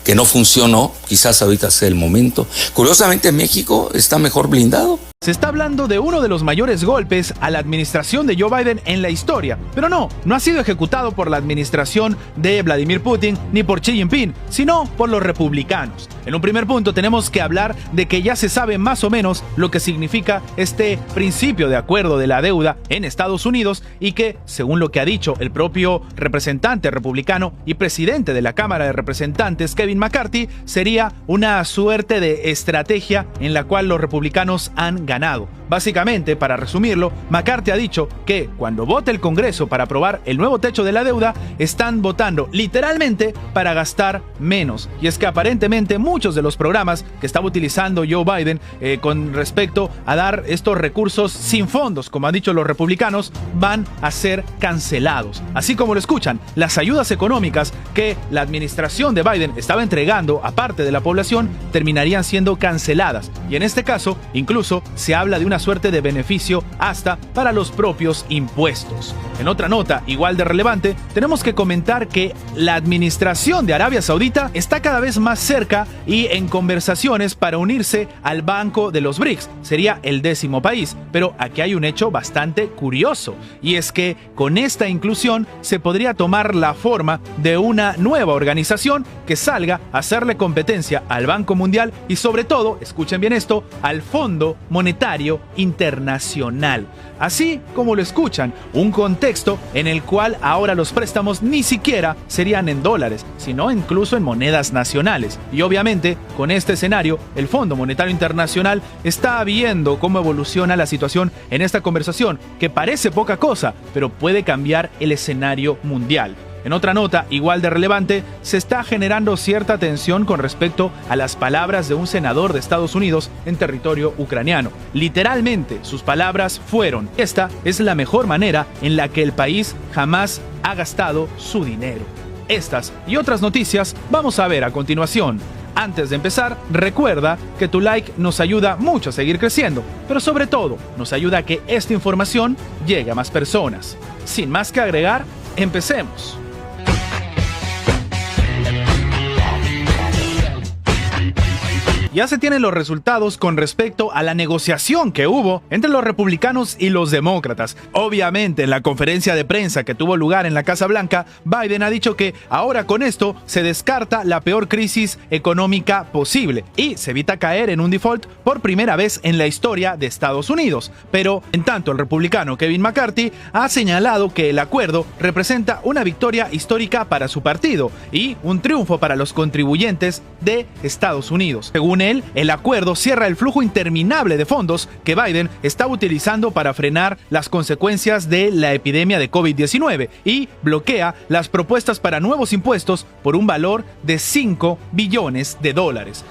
que no funcionó, quizás ahorita sea el momento. Curiosamente México está mejor blindado. Se está hablando de uno de los mayores golpes a la administración de Joe Biden en la historia, pero no ha sido ejecutado por la administración de Vladimir Putin ni por Xi Jinping, sino por los republicanos. En un primer punto tenemos que hablar de que ya se sabe más o menos lo que significa este principio de acuerdo de la deuda en Estados Unidos y que, según lo que ha dicho el propio representante republicano y presidente de la Cámara de Representantes, Kevin McCarthy, sería una suerte de estrategia en la cual los republicanos han ganado. Básicamente, para resumirlo, McCarthy ha dicho que cuando vote el Congreso para aprobar el nuevo techo de la deuda, están votando literalmente para gastar menos. Y es que aparentemente muchos de los programas que estaba utilizando Joe Biden con respecto a dar estos recursos sin fondos, como han dicho los republicanos, van a ser cancelados. Así como lo escuchan, las ayudas económicas que la administración de Biden estaba entregando a parte de la población terminarían siendo canceladas. Y en este caso, incluso se habla de una suerte de beneficio hasta para los propios impuestos. En otra nota, igual de relevante, tenemos que comentar que la administración de Arabia Saudita está cada vez más cerca y en conversaciones para unirse al Banco de los BRICS. Sería el 10º país, pero aquí hay un hecho bastante curioso, y es que con esta inclusión se podría tomar la forma de una nueva organización que salga a hacerle competencia al Banco Mundial y sobre todo, escuchen bien esto, al Fondo Monetario Internacional. Así como lo escuchan, un contexto en el cual ahora los préstamos ni siquiera serían en dólares, sino incluso en monedas nacionales. Y obviamente, con este escenario, el Fondo Monetario Internacional está viendo cómo evoluciona la situación en esta conversación, que parece poca cosa, pero puede cambiar el escenario mundial. En otra nota, igual de relevante, se está generando cierta tensión con respecto a las palabras de un senador de Estados Unidos en territorio ucraniano. Literalmente, sus palabras fueron: esta es la mejor manera en la que el país jamás ha gastado su dinero. Estas y otras noticias vamos a ver a continuación. Antes de empezar, recuerda que tu like nos ayuda mucho a seguir creciendo, pero sobre todo nos ayuda a que esta información llegue a más personas. Sin más que agregar, empecemos. Ya se tienen los resultados con respecto a la negociación que hubo entre los republicanos y los demócratas. Obviamente, en la conferencia de prensa que tuvo lugar en la Casa Blanca, Biden ha dicho que ahora con esto se descarta la peor crisis económica posible y se evita caer en un default por primera vez en la historia de Estados Unidos. Pero, en tanto, el republicano Kevin McCarthy ha señalado que el acuerdo representa una victoria histórica para su partido y un triunfo para los contribuyentes de Estados Unidos. Según él, el acuerdo cierra el flujo interminable de fondos que Biden está utilizando para frenar las consecuencias de la epidemia de COVID-19 y bloquea las propuestas para nuevos impuestos por un valor de $5 billones.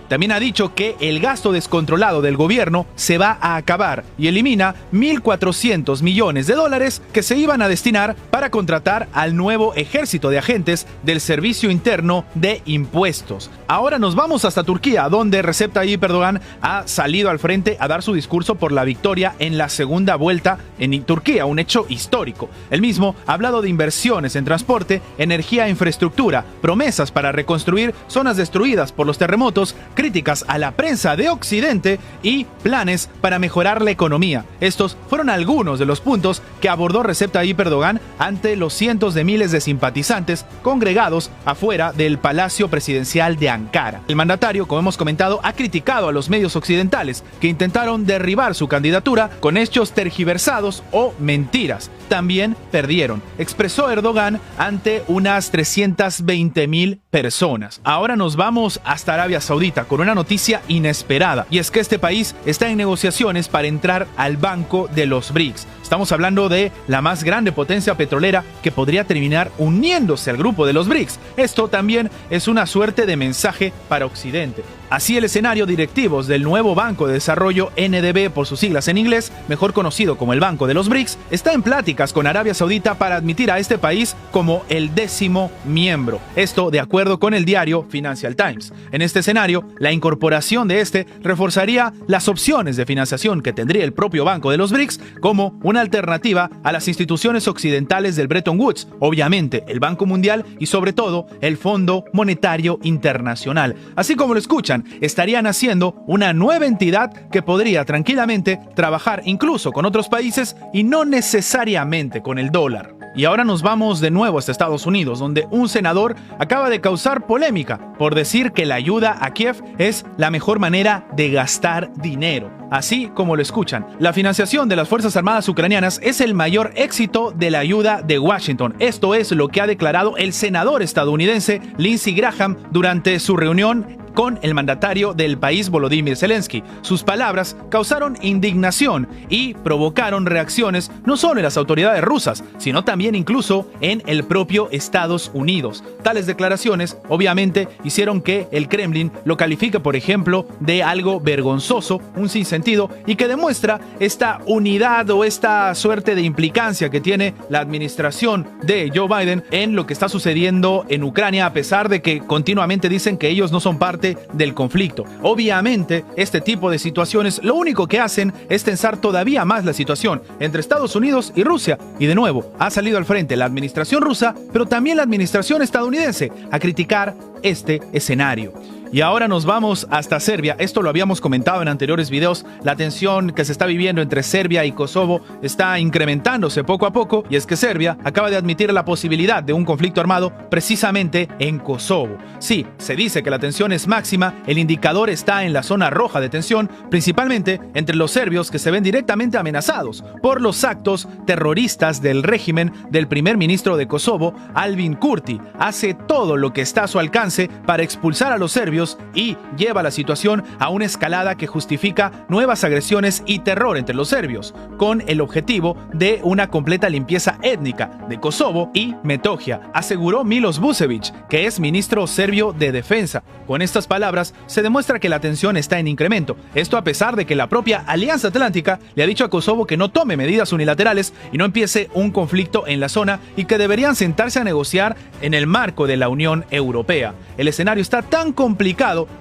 También ha dicho que el gasto descontrolado del gobierno se va a acabar y elimina $1.400 millones que se iban a destinar para contratar al nuevo ejército de agentes del Servicio Interno de Impuestos. Ahora nos vamos hasta Turquía, donde Recep Tayyip Erdogan ha salido al frente a dar su discurso por la victoria en la segunda vuelta en Turquía, un hecho histórico. Él mismo ha hablado de inversiones en transporte, energía e infraestructura, promesas para reconstruir zonas destruidas por los terremotos, críticas a la prensa de Occidente y planes para mejorar la economía. Estos fueron algunos de los puntos que abordó Recep Tayyip Erdogan ante los cientos de miles de simpatizantes congregados afuera del Palacio Presidencial de Ankara. El mandatario, como hemos comentado, ha criticado a los medios occidentales que intentaron derribar su candidatura con hechos tergiversados o mentiras. También perdieron, expresó Erdogan ante unas 320.000 personas. Ahora nos vamos hasta Arabia Saudita con una noticia inesperada, y es que este país está en negociaciones para entrar al Banco de los BRICS. Estamos hablando de la más grande potencia petrolera que podría terminar uniéndose al grupo de los BRICS. Esto también es una suerte de mensaje para Occidente. Así, el escenario directivos del nuevo Banco de Desarrollo NDB, por sus siglas en inglés, mejor conocido como el Banco de los BRICS, está en pláticas con Arabia Saudita para admitir a este país como el 10º miembro. Esto de acuerdo con el diario Financial Times. En este escenario, la incorporación de este reforzaría las opciones de financiación que tendría el propio Banco de los BRICS como una alternativa a las instituciones occidentales del Bretton Woods, obviamente el Banco Mundial y sobre todo el Fondo Monetario Internacional. Así como lo escuchan, estarían haciendo una nueva entidad que podría tranquilamente trabajar incluso con otros países y no necesariamente con el dólar. Y ahora nos vamos de nuevo hasta Estados Unidos, donde un senador acaba de causar polémica por decir que la ayuda a Kiev es la mejor manera de gastar dinero. Así como lo escuchan, la financiación de las Fuerzas Armadas ucranianas es el mayor éxito de la ayuda de Washington. Esto es lo que ha declarado el senador estadounidense Lindsey Graham durante su reunión con el mandatario del país, Volodymyr Zelensky. Sus palabras causaron indignación y provocaron reacciones no solo en las autoridades rusas, sino también incluso en el propio Estados Unidos. Tales declaraciones obviamente hicieron que el Kremlin lo califique, por ejemplo, de algo vergonzoso, un sinsentido, y que demuestra esta unidad o esta suerte de implicancia que tiene la administración de Joe Biden en lo que está sucediendo en Ucrania, a pesar de que continuamente dicen que ellos no son parte parte del conflicto. Obviamente, este tipo de situaciones lo único que hacen es tensar todavía más la situación entre Estados Unidos y Rusia. Y de nuevo, ha salido al frente la administración rusa, pero también la administración estadounidense a criticar este escenario. Y ahora nos vamos hasta Serbia. Esto lo habíamos comentado en anteriores videos. La tensión que se está viviendo entre Serbia y Kosovo está incrementándose poco a poco. Y es que Serbia acaba de admitir la posibilidad de un conflicto armado precisamente en Kosovo. Sí, se dice que la tensión es máxima. El indicador está en la zona roja de tensión, principalmente entre los serbios que se ven directamente amenazados por los actos terroristas del régimen del primer ministro de Kosovo, Albin Kurti. Hace todo lo que está a su alcance para expulsar a los serbios y lleva la situación a una escalada que justifica nuevas agresiones y terror entre los serbios, con el objetivo de una completa limpieza étnica de Kosovo y Metohija, aseguró Milos Vučević, que es ministro serbio de defensa. Con estas palabras se demuestra que la tensión está en incremento, esto a pesar de que la propia Alianza Atlántica le ha dicho a Kosovo que no tome medidas unilaterales y no empiece un conflicto en la zona y que deberían sentarse a negociar en el marco de la Unión Europea. El escenario está tan complicado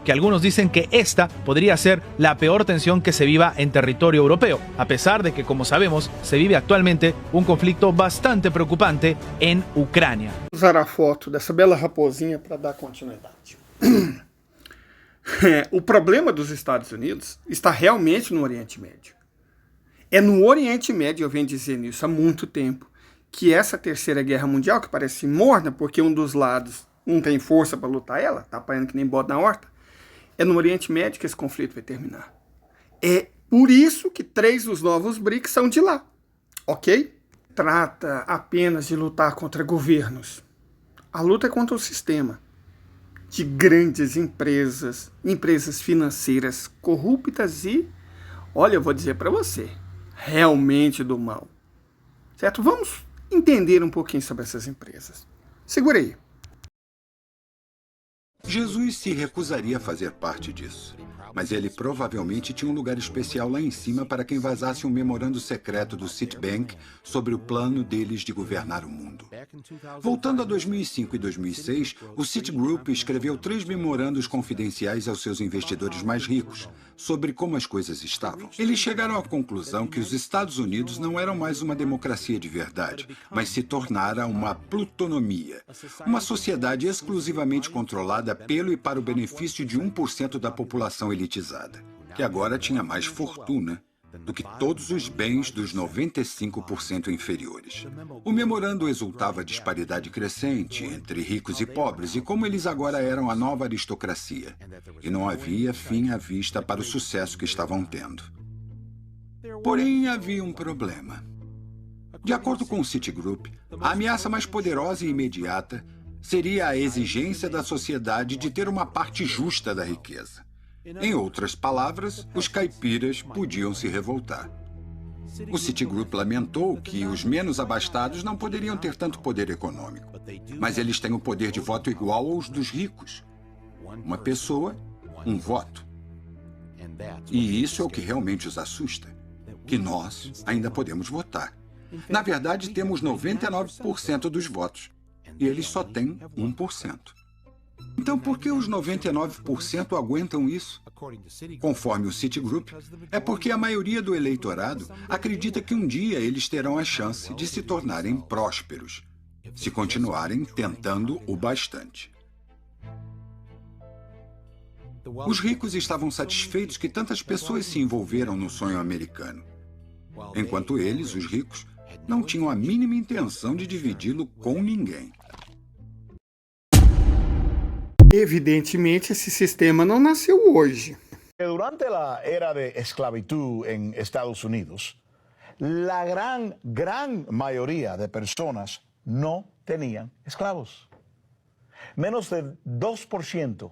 que algunos dicen que esta podría ser la peor tensión que se viva en territorio europeo, a pesar de que, como sabemos, se vive actualmente un conflicto bastante preocupante en Ucrânia. Vou usar a foto dessa bela raposinha para dar continuidade. O problema dos Estados Unidos está realmente no Oriente Médio. É no Oriente Médio, eu venho dizendo isso há muito tempo, que essa terceira guerra mundial, que parece morna porque um dos lados não tem força para lutar ela, tá apanhando que nem bode na horta, é no Oriente Médio que esse conflito vai terminar. É por isso que 3 dos novos BRICS são de lá, ok? Trata apenas de lutar contra governos. A luta é contra o sistema de grandes empresas, empresas financeiras corruptas e, olha, eu vou dizer para você, realmente do mal. Certo? Vamos entender um pouquinho sobre essas empresas. Segura aí. Jesus se recusaria a fazer parte disso, mas ele provavelmente tinha um lugar especial lá em cima para quem vazasse um memorando secreto do Citibank sobre o plano deles de governar o mundo. Voltando a 2005 e 2006, o Citigroup escreveu 3 memorandos confidenciais aos seus investidores mais ricos sobre como as coisas estavam. Eles chegaram à conclusão que os Estados Unidos não eram mais uma democracia de verdade, mas se tornara uma plutonomia, uma sociedade exclusivamente controlada pelo e para o benefício de 1% da população elitizada, que agora tinha mais fortuna do que todos os bens dos 95% inferiores. O memorando exultava a disparidade crescente entre ricos e pobres e como eles agora eram a nova aristocracia, e não havia fim à vista para o sucesso que estavam tendo. Porém, havia um problema. De acordo com o Citigroup, a ameaça mais poderosa e imediata seria a exigência da sociedade de ter uma parte justa da riqueza. Em outras palavras, os caipiras podiam se revoltar. O Citigroup lamentou que os menos abastados não poderiam ter tanto poder econômico, mas eles têm o poder de voto igual aos dos ricos. Uma pessoa, um voto. E isso é o que realmente os assusta, que nós ainda podemos votar. Na verdade, temos 99% dos votos, e eles só têm 1%. Então, por que os 99% aguentam isso? Conforme o Citigroup, é porque a maioria do eleitorado acredita que um dia eles terão a chance de se tornarem prósperos, se continuarem tentando o bastante. Os ricos estavam satisfeitos que tantas pessoas se envolveram no sonho americano, enquanto eles, os ricos, não tinham a mínima intenção de dividi-lo com ninguém. Evidentemente, esse sistema não nasceu hoje. Durante a era de esclavitud em Estados Unidos, la gran mayoría de personas no tenían esclavos. Menos de 2%,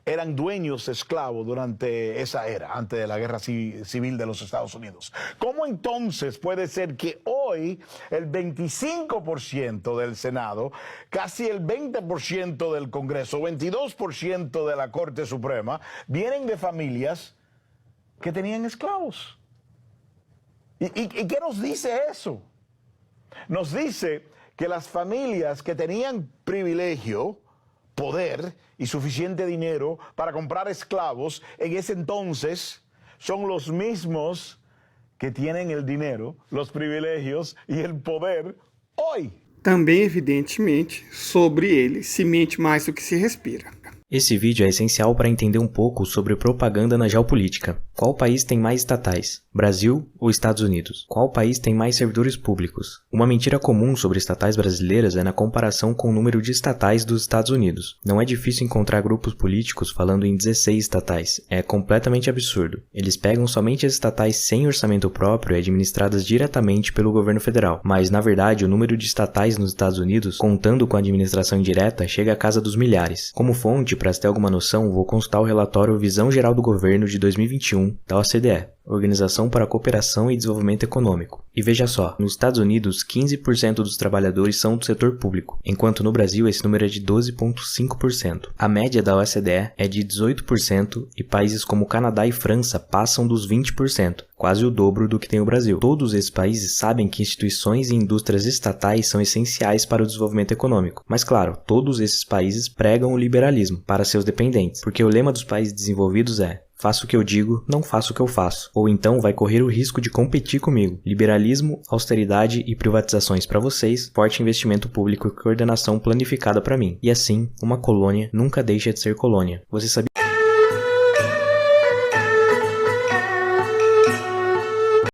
eran dueños de esclavos durante esa era, antes de la guerra civil de los Estados Unidos. ¿Cómo entonces puede ser que hoy el 25% del Senado, casi el 20% del Congreso, 22% de la Corte Suprema, vienen de familias que tenían esclavos? ¿Y qué nos dice eso? Nos dice que las familias que tenían privilegio, poder y suficiente dinero para comprar esclavos en ese entonces son los mismos que tienen el dinero, los privilegios y el poder hoy. Também, evidentemente, sobre ele se mente mais do que se respira. Esse vídeo é essencial para entender um pouco sobre propaganda na geopolítica. Qual país tem mais estatais? Brasil ou Estados Unidos? Qual país tem mais servidores públicos? Uma mentira comum sobre estatais brasileiras é na comparação com o número de estatais dos Estados Unidos. Não é difícil encontrar grupos políticos falando em 16 estatais. É completamente absurdo. Eles pegam somente as estatais sem orçamento próprio e administradas diretamente pelo governo federal. Mas, na verdade, o número de estatais nos Estados Unidos, contando com a administração indireta, chega à casa dos milhares. Como fonte, para ter alguma noção, vou consultar o relatório Visão Geral do Governo de 2021 da OCDE, Organização para a Cooperação e Desenvolvimento Econômico. E veja só, nos Estados Unidos, 15% dos trabalhadores são do setor público, enquanto no Brasil esse número é de 12,5%. A média da OCDE é de 18% e países como Canadá e França passam dos 20%, quase o dobro do que tem o Brasil. Todos esses países sabem que instituições e indústrias estatais são essenciais para o desenvolvimento econômico. Mas claro, todos esses países pregam o liberalismo para seus dependentes, porque o lema dos países desenvolvidos é: faço o que eu digo, não faço o que eu faço. Ou então vai correr o risco de competir comigo. Liberalismo, austeridade e privatizações para vocês, forte investimento público e coordenação planificada para mim. E assim, uma colônia nunca deixa de ser colônia. Você sabia...